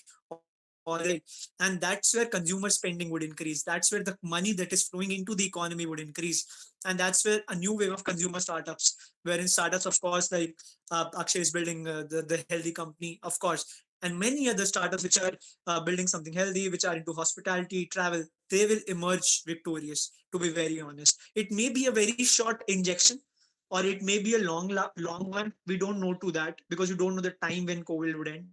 already. And that's where consumer spending would increase. That's where the money that is flowing into the economy would increase. And that's where a new wave of consumer startups, wherein startups, of course, like Akshay is building the healthy company, of course, and many other startups which are building something healthy, which are into hospitality, travel, they will emerge victorious. To be very honest, it may be a very short injection, or it may be a long one. We don't know to that, because you don't know the time when COVID would end.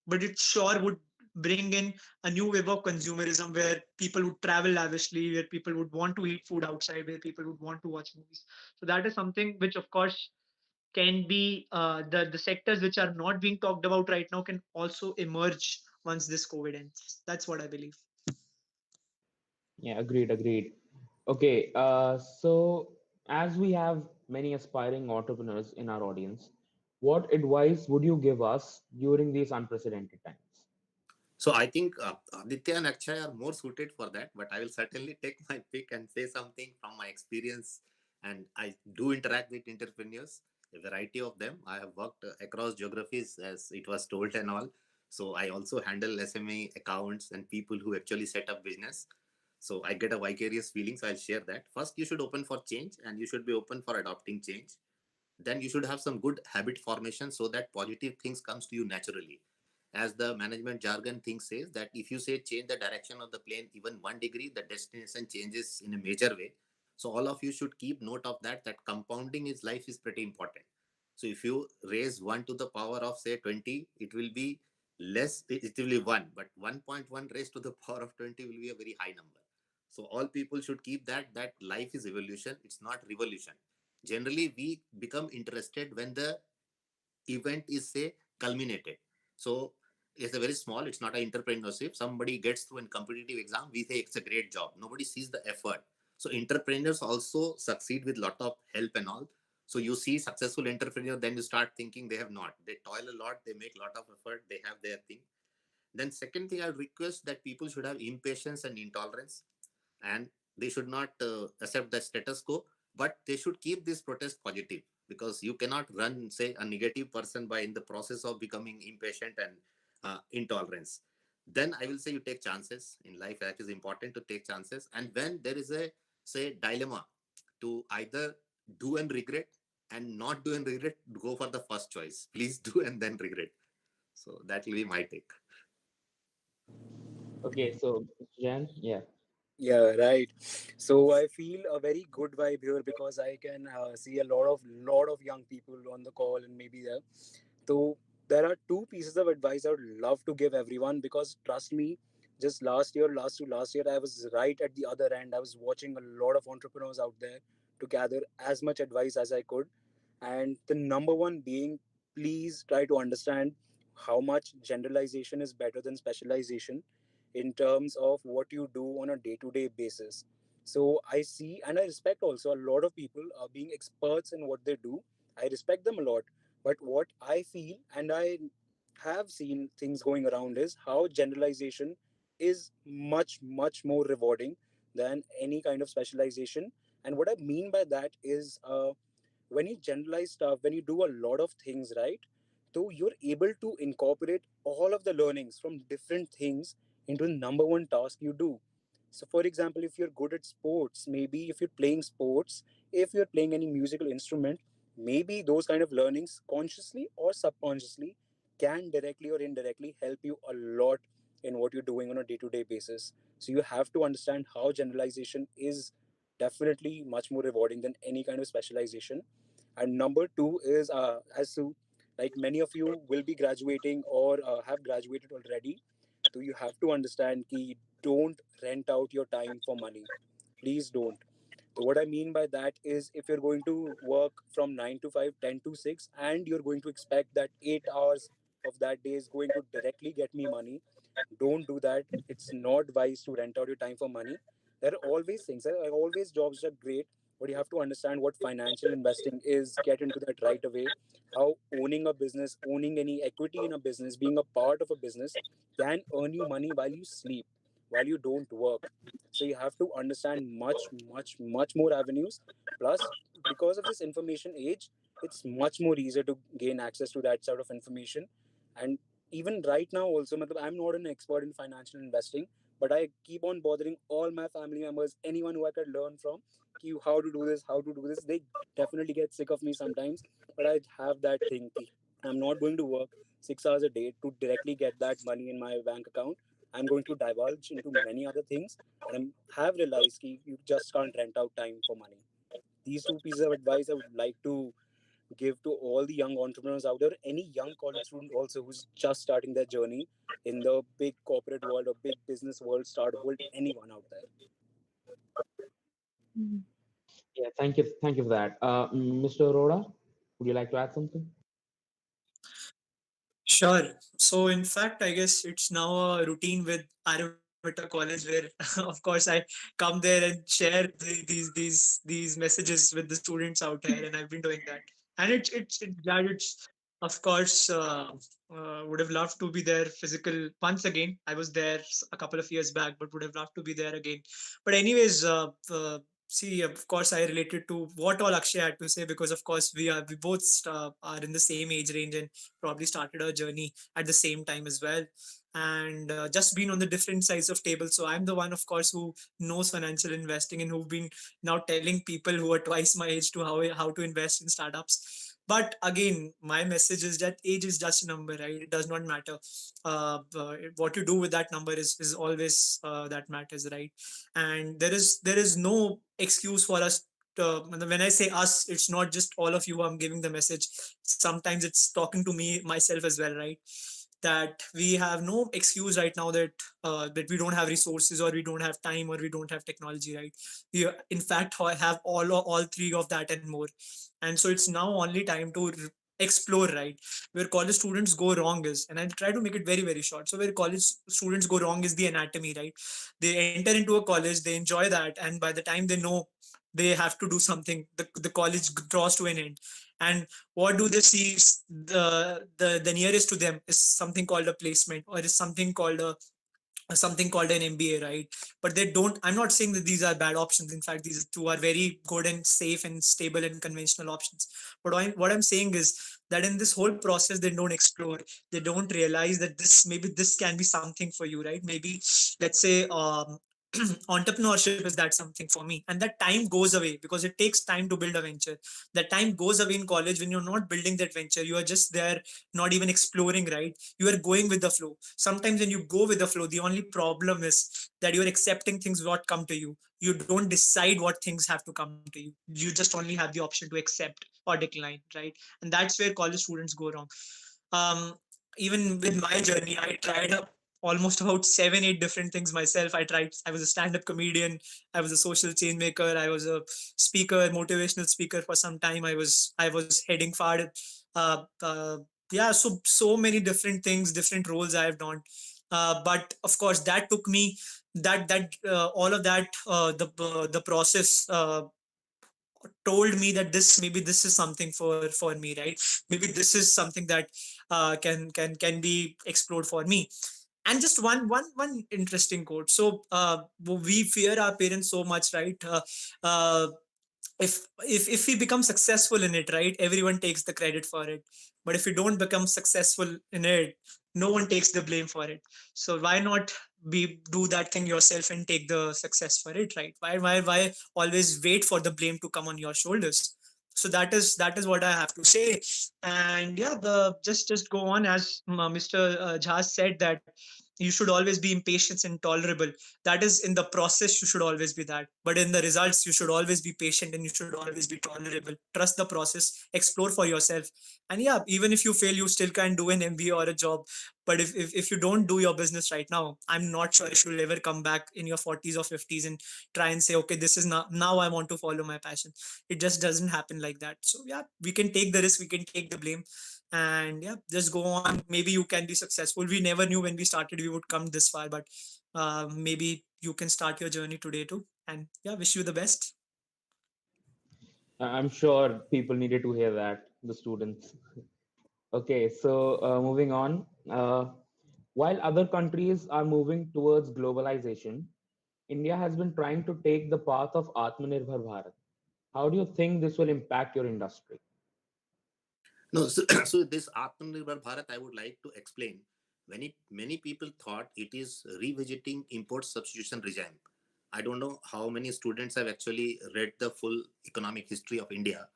But it sure would bring in a new wave of consumerism, where people would travel lavishly, where people would want to eat food outside, where people would want to watch movies. So that is something which, of course, can be the sectors which are not being talked about right now can also emerge once this COVID ends. That's what I believe. Yeah, agreed. Okay, so as we have many aspiring entrepreneurs in our audience, what advice would you give us during these unprecedented times? So I think Aditya and Akshay are more suited for that, but I will certainly take my pick and say something from my experience. And I do interact with entrepreneurs, a variety of them. I have worked across geographies, as it was told, and all. So I also handle SME accounts and people who actually set up business. So I get a vicarious feeling. So I'll share that. First, you should open for change, and you should be open for adopting change. Then you should have some good habit formation so that positive things comes to you naturally. As the management jargon thing says, that if you say change the direction of the plane even 1 degree, the destination changes in a major way. So all of you should keep note of that, that compounding is life is pretty important. So if you raise 1 to the power of say 20, it will be less, it will be 1, but 1.1 raised to the power of 20 will be a very high number. So all people should keep that, that life is evolution, it's not revolution. Generally we become interested when the event is say culminated. So it's a very small, it's not an entrepreneurship. Somebody gets through a competitive exam, we say it's a great job, nobody sees the effort. So entrepreneurs also succeed with lot of help and all. So you see successful entrepreneur, then you start thinking they have not, they toil a lot, they make a lot of effort, they have their thing. Then second thing, I request that people should have impatience and intolerance, and they should not accept the status quo, but they should keep this protest positive, because you cannot run say a negative person by in the process of becoming impatient and intolerance. Then I will say you take chances in life. That is important, to take chances. And when there is a say dilemma to either do and regret and not do and regret, go for the first choice. Please do and then regret. So that will be my take. Okay, so Jan, yeah. Yeah, right. So I feel a very good vibe here because I can see a lot of young people on the call and maybe there. So there are two pieces of advice I would love to give everyone because trust me, just last year, I was right at the other end. I was watching a lot of entrepreneurs out there to gather as much advice as I could. And the number one being, please try to understand how much generalization is better than specialization in terms of what you do on a day to day basis. So I see and I respect also a lot of people being experts in what they do. I respect them a lot. But what I feel and I have seen things going around is how generalization is much, much more rewarding than any kind of specialization. And what I mean by that is when you generalize stuff, when you do a lot of things, right? So you're able to incorporate all of the learnings from different things into the number one task you do. So, for example, if you're good at sports, maybe if you're playing sports, if you're playing any musical instrument, maybe those kind of learnings, consciously or subconsciously, can directly or indirectly help you a lot in what you're doing on a day to day basis. So, you have to understand how generalization is definitely much more rewarding than any kind of specialization. And number two is, as to like many of you will be graduating or have graduated already, so you have to understand ki don't rent out your time for money. Please don't. So what I mean by that is if you're going to work from 9 to 5, 10 to 6, and you're going to expect that 8 hours of that day is going to directly get me money, don't do that. It's not wise to rent out your time for money. There are always things, there are always jobs that are great, but you have to understand what financial investing is, get into that right away. How owning a business, owning any equity in a business, being a part of a business can earn you money while you sleep, while you don't work. So you have to understand much, much, much more avenues. Plus, because of this information age, it's much more easier to gain access to that sort of information. And even right now also, I'm not an expert in financial investing, but I keep on bothering all my family members, anyone who I could learn from, how to do this, how to do this. They definitely get sick of me sometimes, but I have that thing. I'm not going to work 6 hours a day to directly get that money in my bank account. I'm going to divulge into many other things, and I have realized you just can't rent out time for money. These two pieces of advice I would like to give to all the young entrepreneurs out there, any young college student also who's just starting their journey in the big corporate world or big business world, startup world, anyone out there. Mm. Yeah, thank you for that. Mr. Arora, would you like to add something? Sure. So, in fact, I guess it's now a routine with Aryabhatta College where, of course, I come there and share these messages with the students out here, and I've been doing that. And it's glad it's, of course, would have loved to be there physical once again. I was there a couple of years back, but would have loved to be there again. But anyways, see, of course, I related to what all Akshay had to say because, of course, we both are in the same age range and probably started our journey at the same time as well, and just been on the different sides of table. So I'm the one, of course, who knows financial investing and who've been now telling people who are twice my age to how to invest in startups. But again, my message is that age is just a number, right? It does not matter. What you do with that number is always that matters, right? And there is no excuse for us when I say us, it's not just all of you who I'm giving the message. Sometimes it's talking to me myself as well, right? That we have no excuse right now that we don't have resources or we don't have time or we don't have technology, right? We in fact have all three of that and more. And so it's now only time to explore, right? Where college students go wrong is, and I try to make it very very short. So where college students go wrong is the anatomy, right? They enter into a college, they enjoy that, and by the time they know they have to do something, the college draws to an end. And what do they see? The nearest to them is something called a placement, or is something called an MBA, right? But they don't. I'm not saying that these are bad options. In fact, these two are very good and safe and stable and conventional options. But what I'm saying is that in this whole process, they don't explore. They don't realize that maybe this can be something for you, right? Maybe let's say entrepreneurship is that something for me, and that time goes away because it takes time to build a venture. That time goes away in college when you're not building that venture. You are just there, not even exploring, right? You are going with the flow. Sometimes when you go with the flow, the only problem is that you're accepting things what come to you. You don't decide what things have to come to you. You just only have the option to accept or decline, right? And that's where college students go wrong. um Even with my journey, I tried almost about 7 8 different things myself. I was a stand-up comedian, I was a social change maker, I was a speaker, motivational speaker for some time. I was heading far. Yeah, so many different things, different roles I have done. But of course that took me that all of that the process told me that this is something for me, right? Maybe this is something that can be explored for me. And just one interesting quote. So we fear our parents so much, right? Uh, if we become successful in it, right, everyone takes the credit for it. But if you don't become successful in it, no one takes the blame for it. So why not be do that thing yourself and take the success for it, right? Why always wait for the blame to come on your shoulders? So that is what I have to say. And yeah, the just go on as Mr. Jha said, that you should always be impatient and tolerable. That is, in the process you should always be that, but in the results you should always be patient and you should always be tolerable. Trust the process, explore for yourself. And yeah, even if you fail, you still can do an MBA or a job. But if you don't do your business right now, I'm not sure if you'll ever come back in your 40s or 50s and try and say, okay, this is now I want to follow my passion. It just doesn't happen like that. So yeah, we can take the risk, we can take the blame, and yeah, just go on. Maybe you can be successful. We never knew when we started we would come this far, but maybe you can start your journey today too. And yeah, wish you the best. I'm sure people needed to hear that, the students. Okay, so moving on. While other countries are moving towards globalization, India has been trying to take the path of Aatmanirbhar Bharat. How do you think this will impact your industry? No, so, so this Atmanirbhar Bharat, I would like to explain. Many people thought it is revisiting import substitution regime. I don't know how many students have actually read the full economic history of India.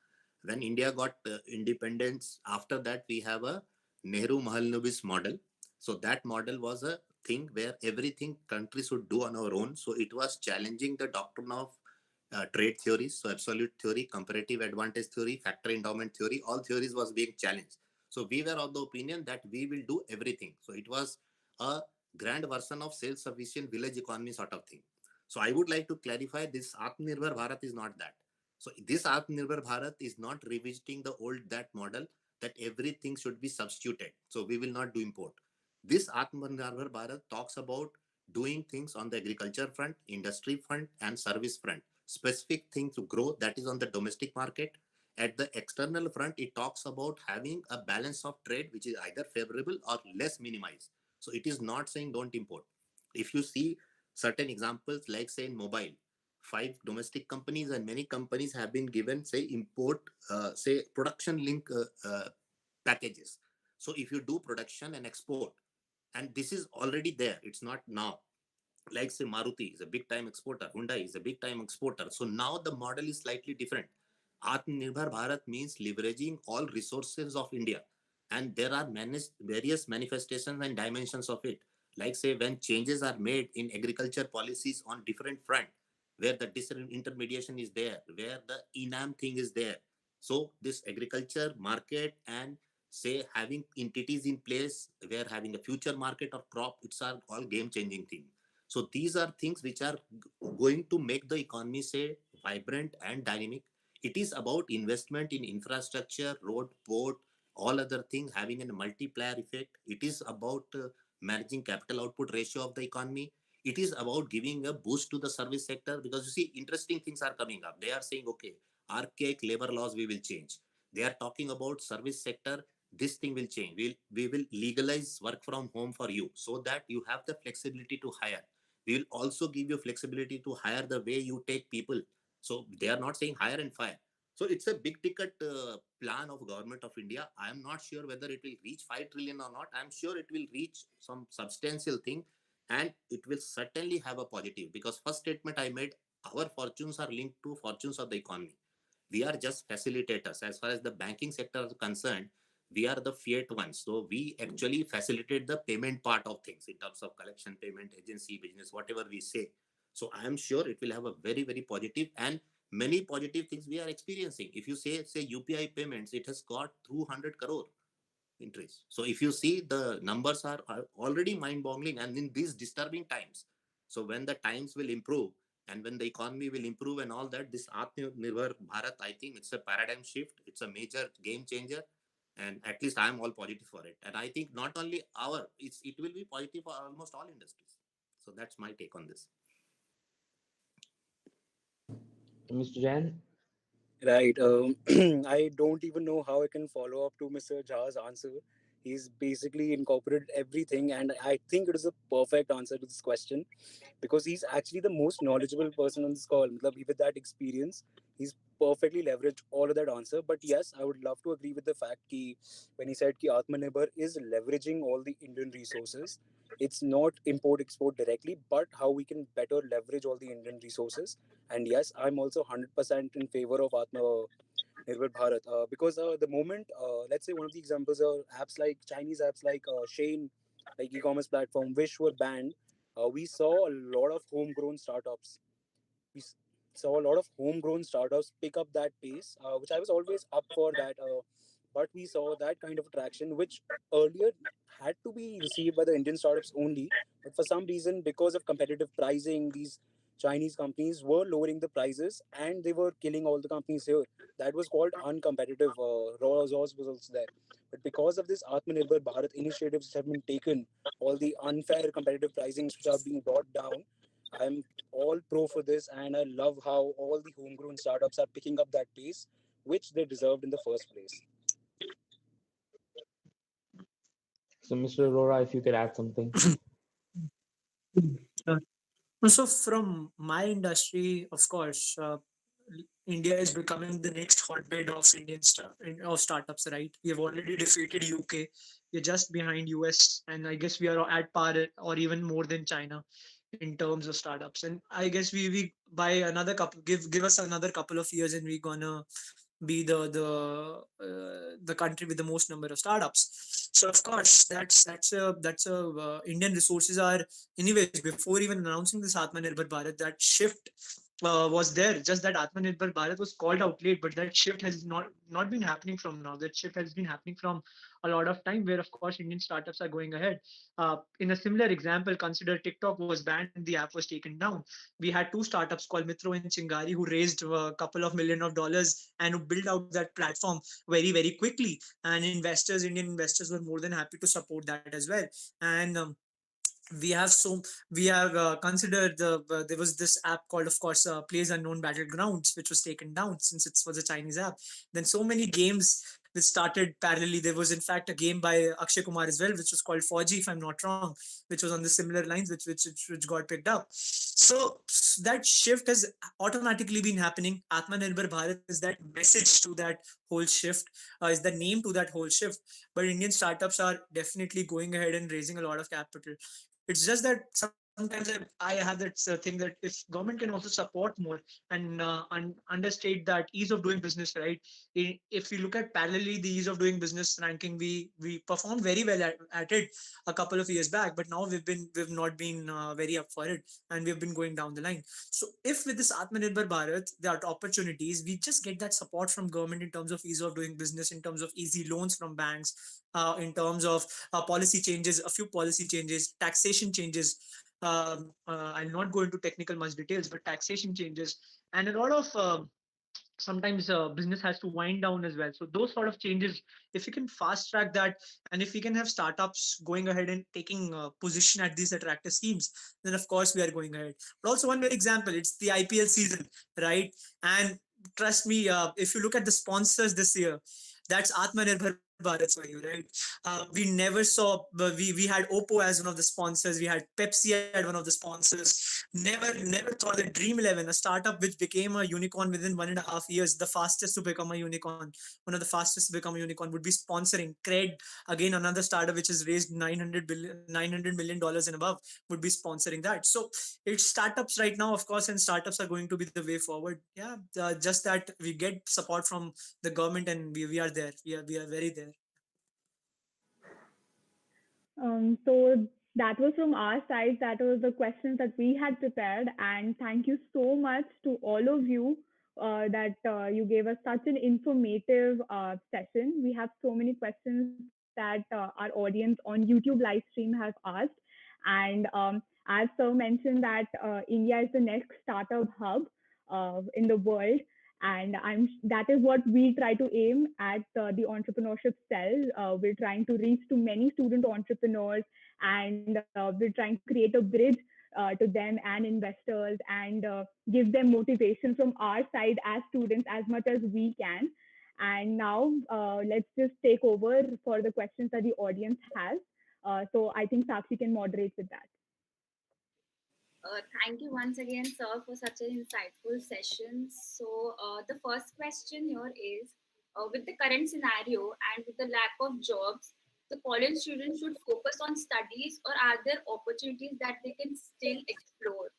When India got independence, after that we have a Nehru Mahalanobis model. So that model was a thing where everything countries should do on our own. So it was challenging the doctrine of trade theories. So absolute theory, comparative advantage theory, factor endowment theory, all theories was being challenged. So we were of the opinion that we will do everything. So it was a grand version of self-sufficient village economy sort of thing. So I would like to clarify, this Atmanirbhar Bharat is not that. So this Atmanirbhar Bharat is not revisiting the old that model that everything should be substituted. So we will not do import. This Atmanirbhar Bharat talks about doing things on the agriculture front, industry front, and service front. Specific thing to grow, that is on the domestic market. At the external front, it talks about having a balance of trade which is either favorable or less minimized. So it is not saying don't import. If you see certain examples, like say in mobile, five domestic companies and many companies have been given say import, say production link packages. So if you do production and export, and this is already there, it's not now. Like say Maruti is a big time exporter, Hyundai is a big time exporter. So now the model is slightly different. Atmanirbhar Bharat means leveraging all resources of India, and there are various manifestations and dimensions of it. Like say when changes are made in agriculture policies on different front, where the disintermediation is there, where the enam thing is there. So this agriculture market and say having entities in place where having a future market or crop, it's are all game changing thing. So these are things which are going to make the economy say vibrant and dynamic. It is about investment in infrastructure, road, port, all other things having a multiplier effect. It is about managing capital output ratio of the economy. It is about giving a boost to the service sector, because you see interesting things are coming up. They are saying, okay, archaic labor laws we will change. They are talking about service sector. This thing will change. We will legalize work from home for you so that you have the flexibility to hire. We will also give you flexibility to hire the way you take people. So they are not saying hire and fire. So it's a big ticket plan of government of India. I am not sure whether it will reach 5 trillion or not. I'm sure it will reach some substantial thing, and it will certainly have a positive, because first statement I made, our fortunes are linked to fortunes of the economy. We are just facilitators. As far as the banking sector is concerned, we are the fiat ones. So we actually facilitate the payment part of things in terms of collection, payment, agency, business, whatever we say. So I am sure it will have a very, very positive, and many positive things we are experiencing. If you say UPI payments, it has got 200 crore interest. So if you see, the numbers are already mind-boggling, and in these disturbing times. So when the times will improve and when the economy will improve and all that, this Atmanirbhar Bharat, I think it's a paradigm shift. It's a major game changer, and at least I am all positive for it. And I think not only it will be positive for almost all industries. So that's my take on this. Mr. Jain? Right. I don't even know how I can follow up to Mr. Jha's answer. He's basically incorporated everything, and I think it is a perfect answer to this question because he's actually the most knowledgeable person on this call. Matlab, with that experience, he's perfectly leveraged all of that answer. But yes, I would love to agree with the fact that when he said that Aatmanirbhar is leveraging all the Indian resources, it's not import export directly, but how we can better leverage all the Indian resources. And yes, I'm also 100% in favor of Aatmanirbhar Bharat because the moment, let's say, one of the examples are apps like Chinese apps like Shane, like e-commerce platform, which were banned. We saw a lot of homegrown startups. We saw a lot of homegrown startups pick up that pace, which I was always up for that. But we saw that kind of attraction, which earlier had to be received by the Indian startups only. But for some reason, because of competitive pricing, these Chinese companies were lowering the prices and they were killing all the companies here. That was called uncompetitive. Raw Jaws was also there. But because of this Atmanirbhar Bharat initiatives which have been taken, all the unfair competitive pricings which are being brought down, I'm all pro for this, and I love how all the homegrown startups are picking up that pace, which they deserved in the first place. So, Mr. Arora, if you could add something. Uh, so from my industry, of course, India is becoming the next hotbed of of startups. Right, we have already defeated UK. We're just behind US, and I guess we are at par or even more than China in terms of startups. And I guess we by another couple give us another couple of years, and we're gonna be the country with the most number of startups. So of course that's a Indian resources are, anyways, before even announcing this Atmanirbhar Bharat, that shift was there. Just that Atmanirbhar Bharat was called out late, but that shift has not been happening from now. That shift has been happening from a lot of time, where of course Indian startups are going ahead. In a similar example, consider TikTok was banned, the app was taken down. We had two startups called Mitro and Chingari who raised a couple of million of dollars and who built out that platform very quickly. And Indian investors were more than happy to support that as well. And we have so we have considered there was this app called, of course, Plays Unknown Battlegrounds, which was taken down since it was a Chinese app. Then so many games which started parallelly. There was in fact a game by Akshay Kumar as well, which was called 4G, if I'm not wrong, which was on the similar lines, which got picked up. So that shift has automatically been happening. Atmanirbhar Bharat is that message to that whole shift, is the name to that whole shift. But Indian startups are definitely going ahead and raising a lot of capital. It's just that sometimes I have that thing that if government can also support more and understate that ease of doing business, right? If we look at parallelly the ease of doing business ranking, we performed very well at it a couple of years back, but now we've not been very up for it, and we've been going down the line. So if with this Atmanirbhar Bharat there are opportunities, we just get that support from government in terms of ease of doing business, in terms of easy loans from banks, in terms of policy changes, a few policy changes, taxation changes. I'll not go into technical much details, but taxation changes and a lot of sometimes business has to wind down as well. So those sort of changes, if we can fast track that, and if we can have startups going ahead and taking position at these attractive schemes, then of course we are going ahead. But also one very example, it's the IPL season, right? And trust me, if you look at the sponsors this year, that's Atmanirbhar Bharat for you, right? We never saw, we had Oppo as one of the sponsors, we had Pepsi as one of the sponsors. Never thought that Dream 11, a startup which became a unicorn within 1.5 years, the fastest to become a unicorn, one of the fastest to become a unicorn, would be sponsoring Cred, again another startup which has raised 900 million dollars and above, would be sponsoring that. So it's startups right now, of course, and startups are going to be the way forward. Yeah, just that we get support from the government, and we are there. We are very there. So that was from our side. That was the questions that we had prepared. And thank you so much to all of you that you gave us such an informative session. We have so many questions that our audience on YouTube live stream have asked. And as Sir mentioned that India is the next startup hub in the world. And that is what we try to aim at the entrepreneurship cell. We're trying to reach to many student entrepreneurs, and we're trying to create a bridge to them and investors, and give them motivation from our side as students as much as we can. And now let's just take over for the questions that the audience has. So I think Sakshi can moderate with that. Thank you once again, sir, for such an insightful session. So, the first question here is, with the current scenario and with the lack of jobs, the college students should focus on studies, or are there opportunities that they can still explore?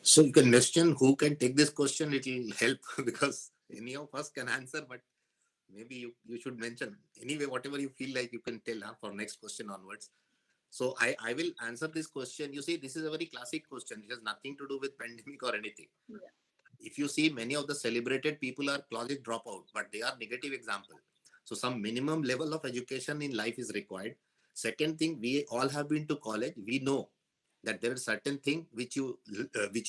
So you can question who can take this question. It will help because any of us can answer, but maybe you should mention anyway whatever you feel like you can tell for next question onwards. So I will answer this question. You see, this is a very classic question. It has nothing to do with pandemic or anything. Yeah. If you see, many of the celebrated people are college dropout, but they are negative example. So some minimum level of education in life is required. Second thing, we all have been to college. We know that there are certain thing which you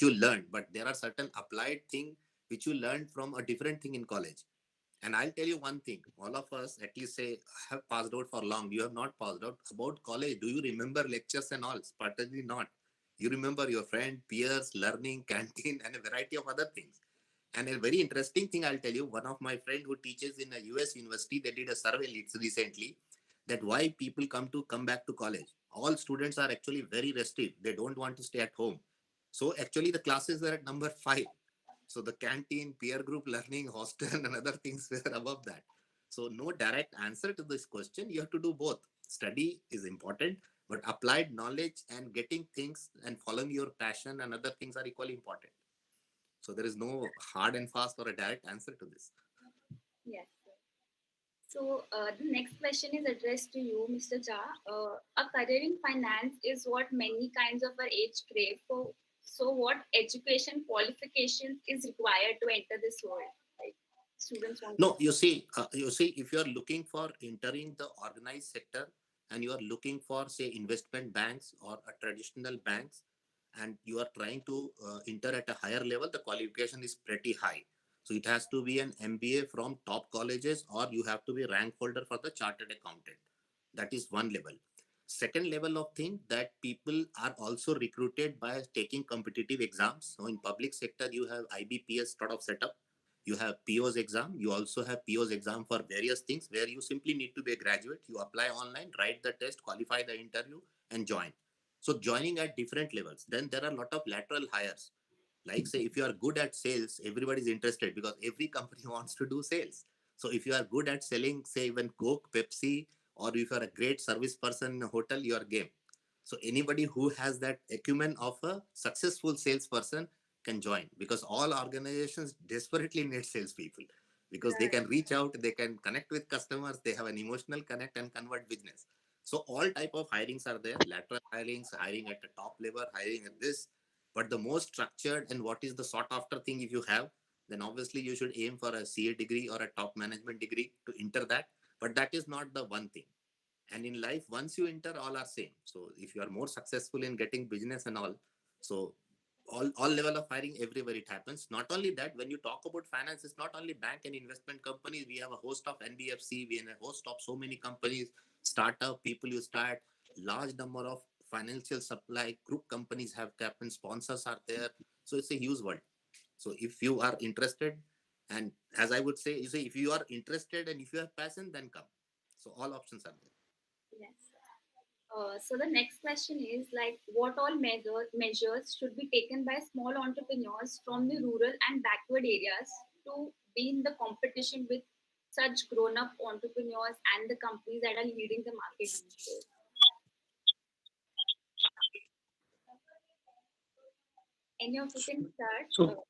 learn, but there are certain applied thing which you learn from a different thing in college. And I'll tell you one thing, all of us at least say have passed out for long. You have not passed out. About college, do you remember lectures and all? Certainly not. You remember your friend, peers, learning, canteen, and a variety of other things. And a very interesting thing I'll tell you, one of my friend who teaches in a US university, they did a survey recently that why people come back to college. All students are actually very restive. They don't want to stay at home. So actually the classes are at number 5. So the canteen, peer group learning, hostel, and other things were above that. So no direct answer to this question. You have to do both. Study is important, but applied knowledge and getting things and following your passion and other things are equally important. So there is no hard and fast or a direct answer to this. Yes. So, the next question is addressed to you, Mr. Jha. A career in finance is what many kinds of our age crave for. So, what education qualification is required to enter this world? Like students want to No, know. you see, if you are looking for entering the organized sector and you are looking for, say, investment banks or a traditional banks, and you are trying to enter at a higher level, the qualification is pretty high. So it has to be an MBA from top colleges, or you have to be rank holder for the chartered accountant. That is one level. Second level of thing, that people are also recruited by taking competitive exams. So in public sector, you have IBPS sort of setup. You have PO's exam. You also have PO's exam for various things where you simply need to be a graduate. You apply online, write the test, qualify the interview, and join. So joining at different levels. Then there are a lot of lateral hires. Like say, if you are good at sales, everybody is interested because every company wants to do sales. So if you are good at selling, say even Coke, Pepsi, or if you are a great service person in a hotel, you are game. So anybody who has that acumen of a successful salesperson can join, because all organizations desperately need salespeople, because they can reach out, they can connect with customers, they have an emotional connect and convert business. So all type of hirings are there, lateral hirings, hiring at the top level, hiring at this. But the most structured and what is the sought after thing, if you have, then obviously you should aim for a CA degree or a top management degree to enter that. But that is not the one thing. And in life, once you enter, all are same. So if you are more successful in getting business and all, so all level of hiring everywhere it happens. Not only that, when you talk about finance, it's not only bank and investment companies. We have a host of NBFC, we have a host of so many companies, startup people you start, large number of financial supply group companies have captain sponsors are there. So it's a huge world. So if you are interested, and as I would say, you say if you are interested and if you have passion, then come. So all options are there. Yes. So the next question is like, what all measures should be taken by small entrepreneurs from the rural and backward areas to be in the competition with such grown-up entrepreneurs and the companies that are leading the market these days? Any of you can start. So,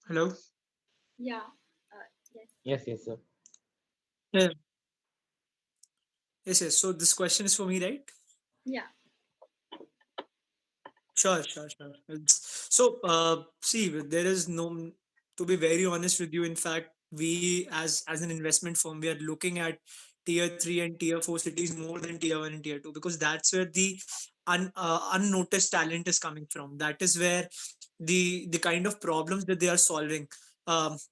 hello. Yeah. Uh, yes. Yes, yes, sir. Yeah. Yes, yes. So this question is for me, right? Yeah. Sure, sure, sure. So, see, there is no. To be very honest with you, in fact, we as an investment firm, we are looking at tier 3 and tier 4 cities more than tier 1 and tier 2, because that's where the unnoticed talent is coming from. That is where the kind of problems that they are solving.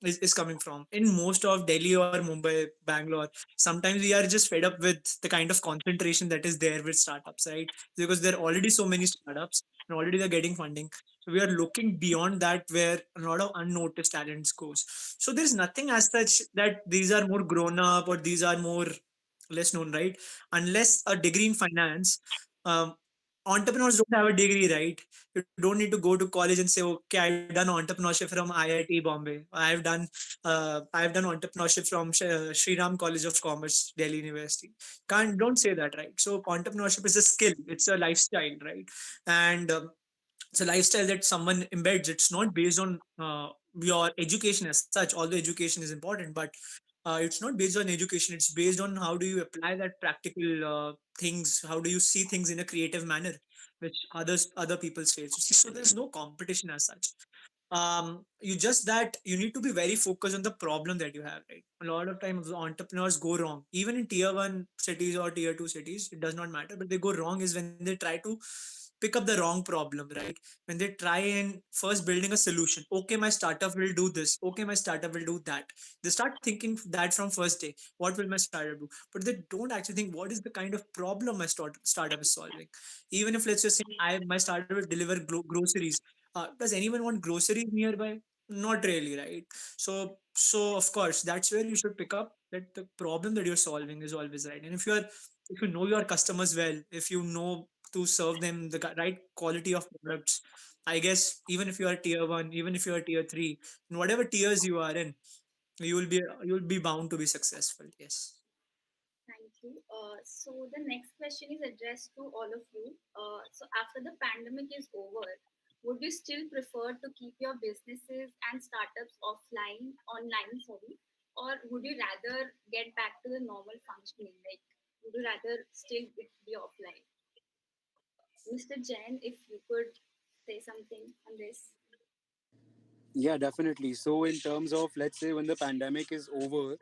is coming from. In most of Delhi or Mumbai, Bangalore, sometimes we are just fed up with the kind of concentration that is there with startups, right? Because there are already so many startups and already they're getting funding. So we are looking beyond that where a lot of unnoticed talents goes. So there's nothing as such that these are more grown up or these are more less known, right? Unless a degree in finance, um, entrepreneurs don't have a degree, right? You don't need to go to college and say, okay, I've done entrepreneurship from IIT Bombay. I've done entrepreneurship from Shriram College of Commerce, Delhi University. Don't say that, right? So entrepreneurship is a skill. It's a lifestyle, right? And it's a lifestyle that someone embeds. It's not based on your education as such, although education is important, but it's not based on education. It's based on how do you apply that practical things, how do you see things in a creative manner which other people face. So there's no competition as such. You just that you need to be very focused on the problem that you have, right? A lot of times entrepreneurs go wrong even in tier 1 cities or tier 2 cities, it does not matter, but they go wrong is when they try to pick up the wrong problem, right? When they try and first building a solution, okay, my startup will do this, okay, my startup will do that. They start thinking that from first day, what will my startup do? But they don't actually think what is the kind of problem my startup is solving. Even if let's just say my startup will deliver groceries, does anyone want groceries nearby? Not really, right? So of course that's where you should pick up that the problem that you're solving is always right. And if you know your customers well, if you know to serve them the right quality of products, I guess even if you are tier 1, even if you are tier 3, in whatever tiers you are in, you will be bound to be successful. Yes. Thank you. So the next question is addressed to all of you. So after the pandemic is over, would you still prefer to keep your businesses and startups online, sorry, or would you rather get back to the normal functioning? Like, would you rather still be offline? Mr. Jain, if you could say something on this. Yeah, definitely. So, in terms of, let's say, when the pandemic is over,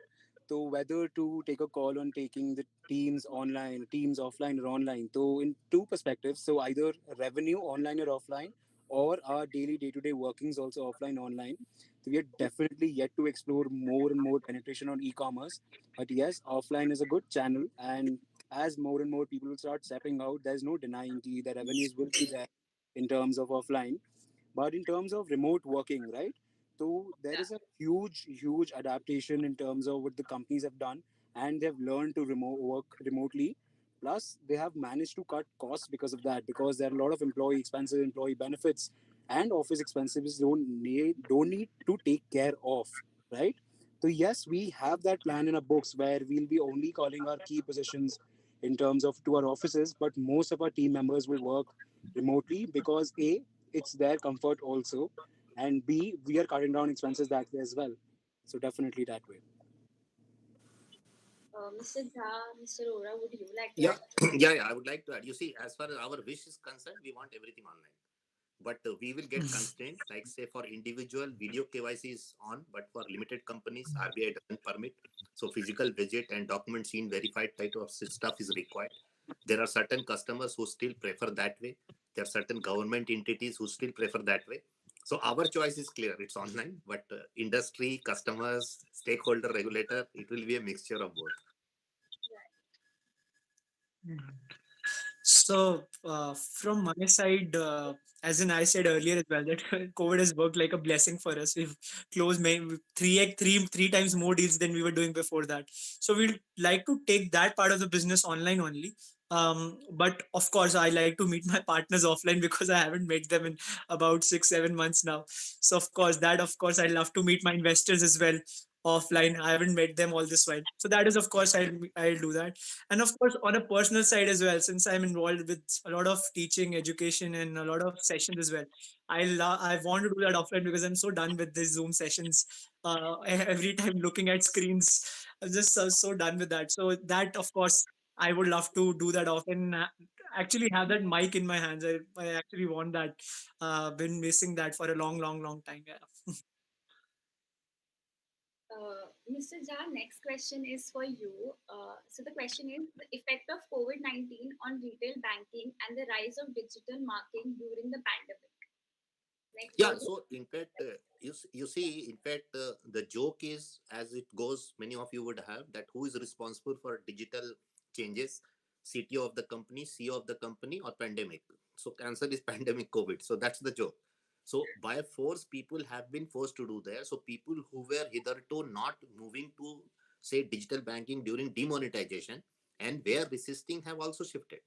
so whether to take a call on taking the teams online, teams offline or online. So, in two perspectives, so either revenue online or offline, or our daily day-to-day workings also offline, online. So, we are definitely yet to explore more and more penetration on e-commerce. But yes, offline is a good channel, and as more and more people will start stepping out, there's no denying the revenues will be there in terms of offline. But in terms of remote working, right? So there is a huge adaptation in terms of what the companies have done, and they've learned to remote work remotely. Plus, they have managed to cut costs because of that, because there are a lot of employee expenses, employee benefits, and office expenses don't need to take care of, right? So yes, we have that plan in our books where we'll be only calling our key positions in terms of to our offices, but most of our team members will work remotely because A, it's their comfort also, and B, we are cutting down expenses that way as well. So definitely that way. Mr. Jha, Mr. Ora, would you like to Yeah, add? yeah. I would like to add. You see, as far as our wish is concerned, we want everything online. But we will get constraint, like say for individual, video KYC is on, but for limited companies, RBI doesn't permit. So physical visit and document seen verified type of stuff is required. There are certain customers who still prefer that way. There are certain government entities who still prefer that way. So our choice is clear. It's online, but industry, customers, stakeholder, regulator, it will be a mixture of both. So, from my side, as in I said earlier as well, that COVID has worked like a blessing for us. We've closed three times more deals than we were doing before that. So we'd like to take that part of the business online only. But of course, I like to meet my partners offline because I haven't met them in about 6, 7 months now. So of course, I love to meet my investors as well offline. I haven't met them all this while. So that is, of course, I'll do that. And of course on a personal side as well, since I'm involved with a lot of teaching education and a lot of sessions as well, I want to do that offline because I'm so done with these Zoom sessions. Every time looking at screens, I'm just so done with that. So that of course I would love to do that often, actually have that mic in my hands. I actually want that. Been missing that for a long time. Yeah. Mr. Jha, next question is for you. So the question is the effect of COVID-19 on retail banking and the rise of digital marketing during the pandemic. Like, Yeah, what? so in fact, you see, in fact, the joke is, as it goes, many of you would have that who is responsible for digital changes, CTO of the company, CEO of the company, or pandemic. So answer is pandemic, COVID. So that's the joke. So by force, people have been forced to do that. So people who were hitherto not moving to say digital banking during demonetization and were resisting have also shifted,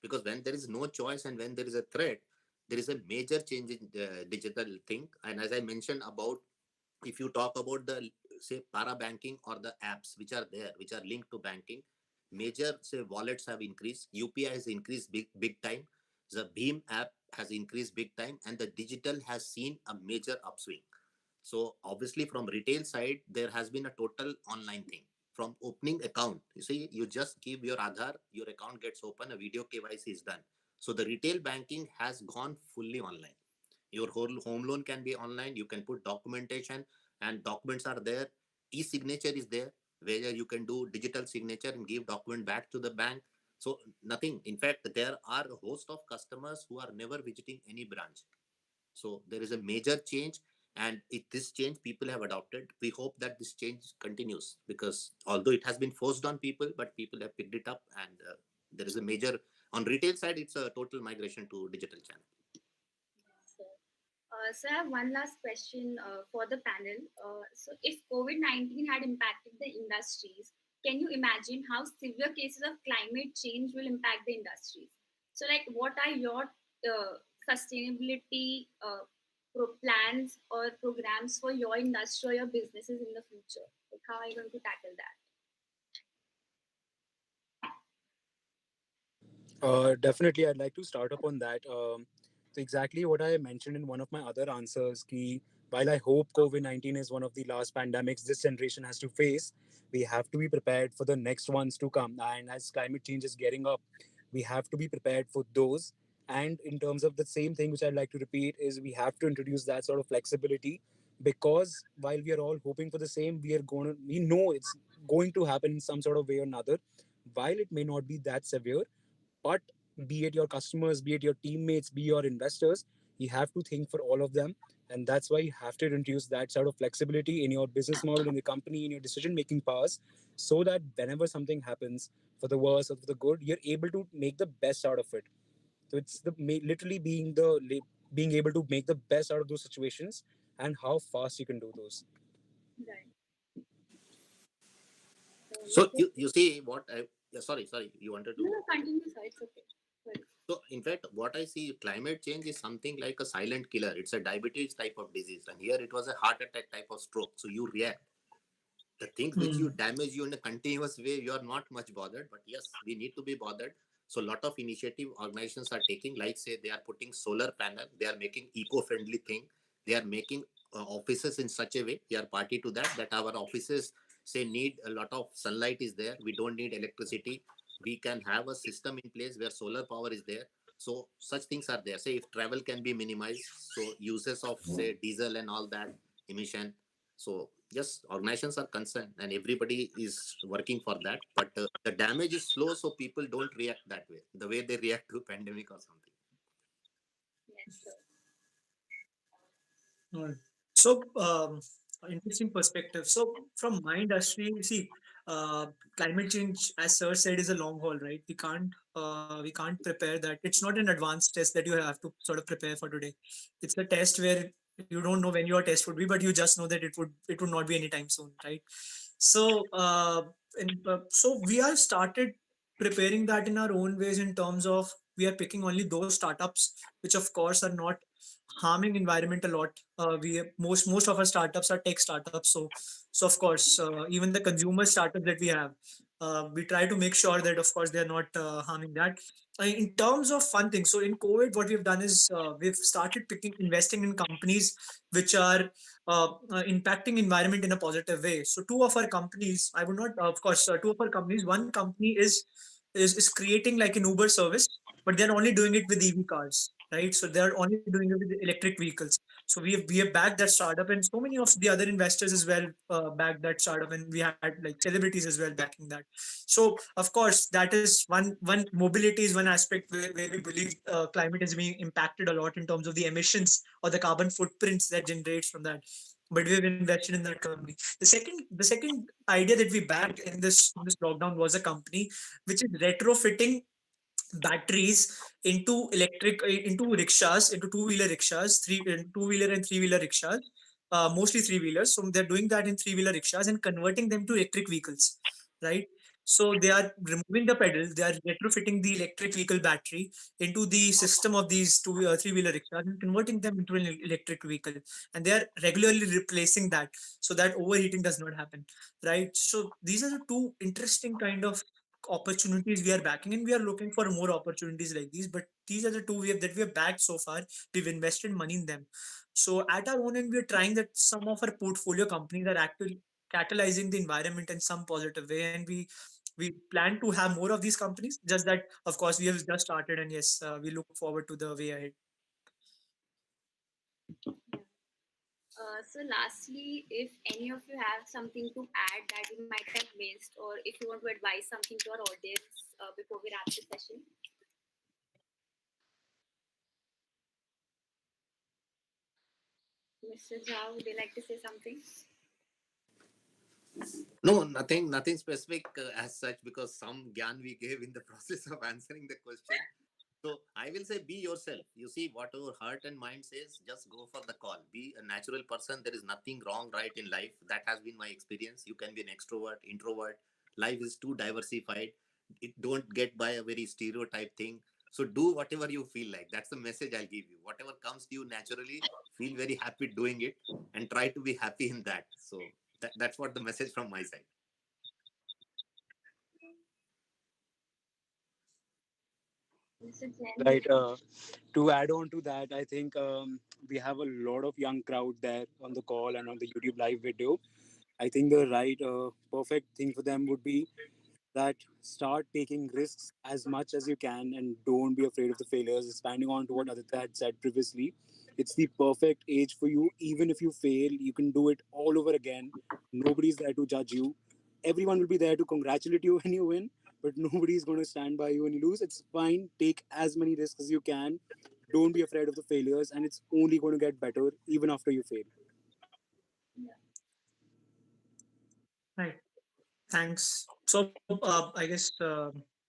because when there is no choice and when there is a threat, there is a major change in the digital thing. And as I mentioned about, if you talk about the say para banking or the apps which are there, which are linked to banking, major say wallets have increased, UPI has increased big time, the Beam app has increased big time, and the digital has seen a major upswing. So obviously from retail side, there has been a total online thing. From opening account, you see, you just give your Aadhaar, your account gets open, a video KYC is done. So the retail banking has gone fully online. Your whole home loan can be online. You can put documentation, and documents are there. E-signature is there, where you can do digital signature and give document back to the bank. So nothing. In fact, there are a host of customers who are never visiting any branch. So there is a major change, and this change people have adopted. We hope that this change continues, because although it has been forced on people, but people have picked it up, and there is a major on retail side. It's a total migration to digital channel. So, so I have one last question for the panel. So, if COVID-19 had impacted the industries, can you imagine how severe cases of climate change will impact the industries? So, like, what are your sustainability plans or programs for your industry or your businesses in the future? Like, how are you going to tackle that? Definitely, I'd like to start up on that. So exactly what I mentioned in one of my other answers, ki, while I hope COVID-19 is one of the last pandemics this generation has to face, we have to be prepared for the next ones to come. And as climate change is getting up, we have to be prepared for those. And in terms of the same thing, which I'd like to repeat, is we have to introduce that sort of flexibility, because while we are all hoping for the same, we know it's going to happen in some sort of way or another. While it may not be that severe, but be it your customers, be it your teammates, be your investors, you have to think for all of them. And that's why you have to introduce that sort of flexibility in your business model, in the company, in your decision making powers, so that whenever something happens, for the worse or for the good, you're able to make the best out of it. So it's literally being able to make the best out of those situations, and how fast you can do those. Right. So So, you see what I, yeah, sorry, you wanted no, to. no, continue, sir. It's okay. Sorry. So in fact, what I see, climate change is something like a silent killer. It's a diabetes type of disease, and here it was a heart attack type of stroke. So you react. The things which you Hmm. damage you in a continuous way, you are not much bothered. But yes, we need to be bothered. So a lot of initiative organizations are taking, like say they are putting solar panel, they are making eco-friendly thing, they are making offices in such a way. We are party to that. That our offices say need a lot of sunlight is there. We don't need electricity. We can have a system in place where solar power is there. So such things are there. Say if travel can be minimized, so uses of say diesel and all that emission. So yes, organizations are concerned and everybody is working for that. But the damage is slow, so people don't react that way, the way they react to pandemic or something. Yes, sir. Alright. So, interesting perspective. So, from my industry, see, climate change, as Sir said, is a long haul, right? We can't prepare that. It's not an advanced test that you have to sort of prepare for today. It's a test where you don't know when your test would be, but you just know that it would not be anytime soon, right? So, so we are started preparing that in our own ways in terms of we are picking only those startups which of course are not harming environment a lot. We most of our startups are tech startups, so of course even the consumer startups that we have, we try to make sure that of course they are not harming that. In terms of fun things, so in COVID, what we've done is we've started picking investing in companies which are impacting environment in a positive way. So two of our companies, I would not, of course, two of our companies. One company is creating like an Uber service, but they're only doing it with EV cars. right? So they are only doing it with electric vehicles. So we have backed that startup, and so many of the other investors as well backed that startup, and we had like celebrities as well backing that. So of course, that is one mobility is one aspect where we believe climate is being impacted a lot in terms of the emissions or the carbon footprints that generates from that. But we have invested in that company. The second idea that we backed in this lockdown was a company which is retrofitting batteries into rickshaws, into two-wheeler rickshaws, two-wheeler and three-wheeler rickshaws, mostly three-wheelers. So they're doing that in three-wheeler rickshaws and converting them to electric vehicles, right? So they are removing the pedal, they are retrofitting the electric vehicle battery into the system of these three-wheeler rickshaws and converting them into an electric vehicle, and they are regularly replacing that so that overheating does not happen, right? So these are the two interesting kind of opportunities we are backing, and we are looking for more opportunities like these. But these are the two we have backed so far. We've invested money in them. So at our own end, we are trying that some of our portfolio companies are actually catalyzing the environment in some positive way, and we plan to have more of these companies. Just that, of course, we have just started, and yes, we look forward to the way ahead. So lastly, if any of you have something to add that we might have missed, or if you want to advise something to our audience before we wrap the session. Mr. Jha, would you like to say something? No, nothing specific as such, because some gyan we gave in the process of answering the question. So I will say, be yourself. You see, whatever heart and mind says, just go for the call. Be a natural person. There is nothing wrong, right, in life. That has been my experience. You can be an extrovert, introvert. Life is too diversified. It don't get by a very stereotype thing. So do whatever you feel like. That's the message I'll give you. Whatever comes to you naturally, feel very happy doing it, and try to be happy in that. So that's what the message from my side. Mr. Jain, would Right. To add on to that, I think we have a lot of young crowd there on the call and on the YouTube live video. I think the right perfect thing for them would be that start taking risks as much as you can and don't be afraid of the failures. Expanding on to what Aditya had said previously, it's the perfect age for you. Even if you fail, you can do it all over again. Nobody's there to judge you. Everyone will be there to congratulate you when you win, but nobody's going to stand by you when you lose. It's fine. Take as many risks as you can. Don't be afraid of the failures, and it's only going to get better even after you fail. Right. Thanks. So, I guess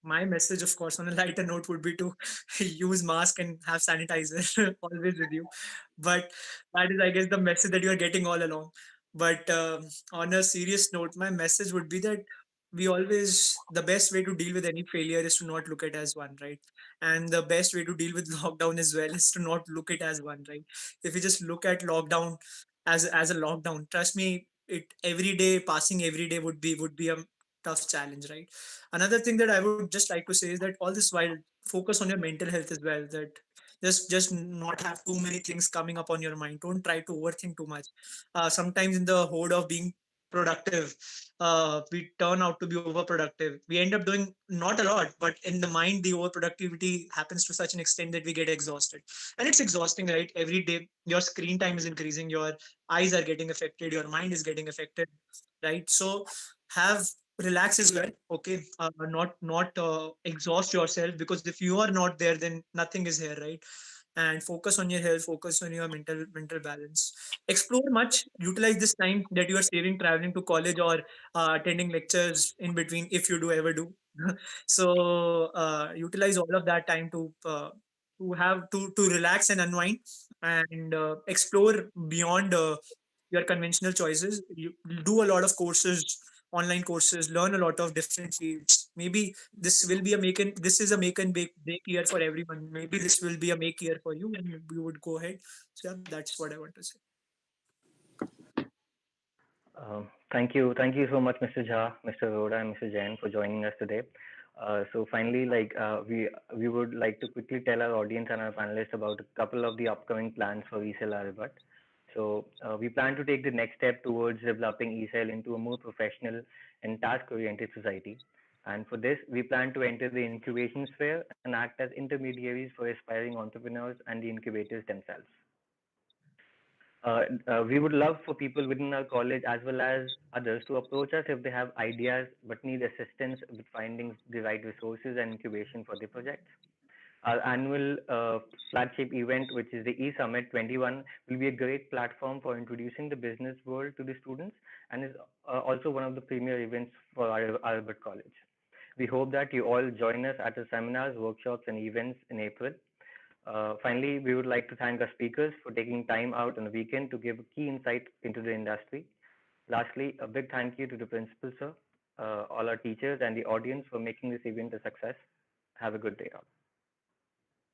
my message, of course, on a lighter note, would be to use mask and have sanitizer always with you. But that is, I guess, the message that you are getting all along. But on a serious note, my message would be that the best way to deal with any failure is to not look at as one, right? And the best way to deal with lockdown as well is to not look it as one, right? If you just look at lockdown as a lockdown, trust me, it every day passing every day would be a tough challenge, right? Another thing that I would just like to say is that all this while, focus on your mental health as well. That just not have too many things coming up on your mind. Don't try to overthink too much. Sometimes in the horde of being productive, we turn out to be overproductive. We end up doing not a lot, but in the mind the overproductivity happens to such an extent that we get exhausted. And it's exhausting, right? Every day your screen time is increasing, your eyes are getting affected, your mind is getting affected, right? So have relax as well, okay? Not exhaust yourself, because if you are not there, then nothing is here, right? And focus on your health, focus on your mental balance. Explore much, utilize this time that you are saving traveling to college or attending lectures in between, if you do ever do. So utilize all of that time to relax and unwind, and explore beyond your conventional choices. You do a lot of courses, online courses, learn a lot of different fields. Maybe this is a make and break year for everyone. Maybe this will be a make year for you, and you would go ahead. So yeah, that's what I want to say. Thank you so much, Mr. Jha, Mr. Arora, and Mr. Jain for joining us today. So finally, we would like to quickly tell our audience and our panelists about a couple of the upcoming plans for eCell Aribat. So we plan to take the next step towards developing eCell into a more professional and task-oriented society. And for this, we plan to enter the incubation sphere and act as intermediaries for aspiring entrepreneurs and the incubators themselves. We would love for people within our college as well as others to approach us if they have ideas but need assistance with finding the right resources and incubation for their projects. Our annual flagship event, which is the eSummit 21, will be a great platform for introducing the business world to the students and is also one of the premier events for our Albert College. We hope that you all join us at our seminars, workshops, and events in April. Finally, we would like to thank our speakers for taking time out on the weekend to give a key insight into the industry. Lastly, a big thank you to the principal, sir, all our teachers, and the audience for making this event a success. Have a good day, all.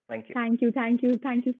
Thank you. Thank you. Thank you. Thank you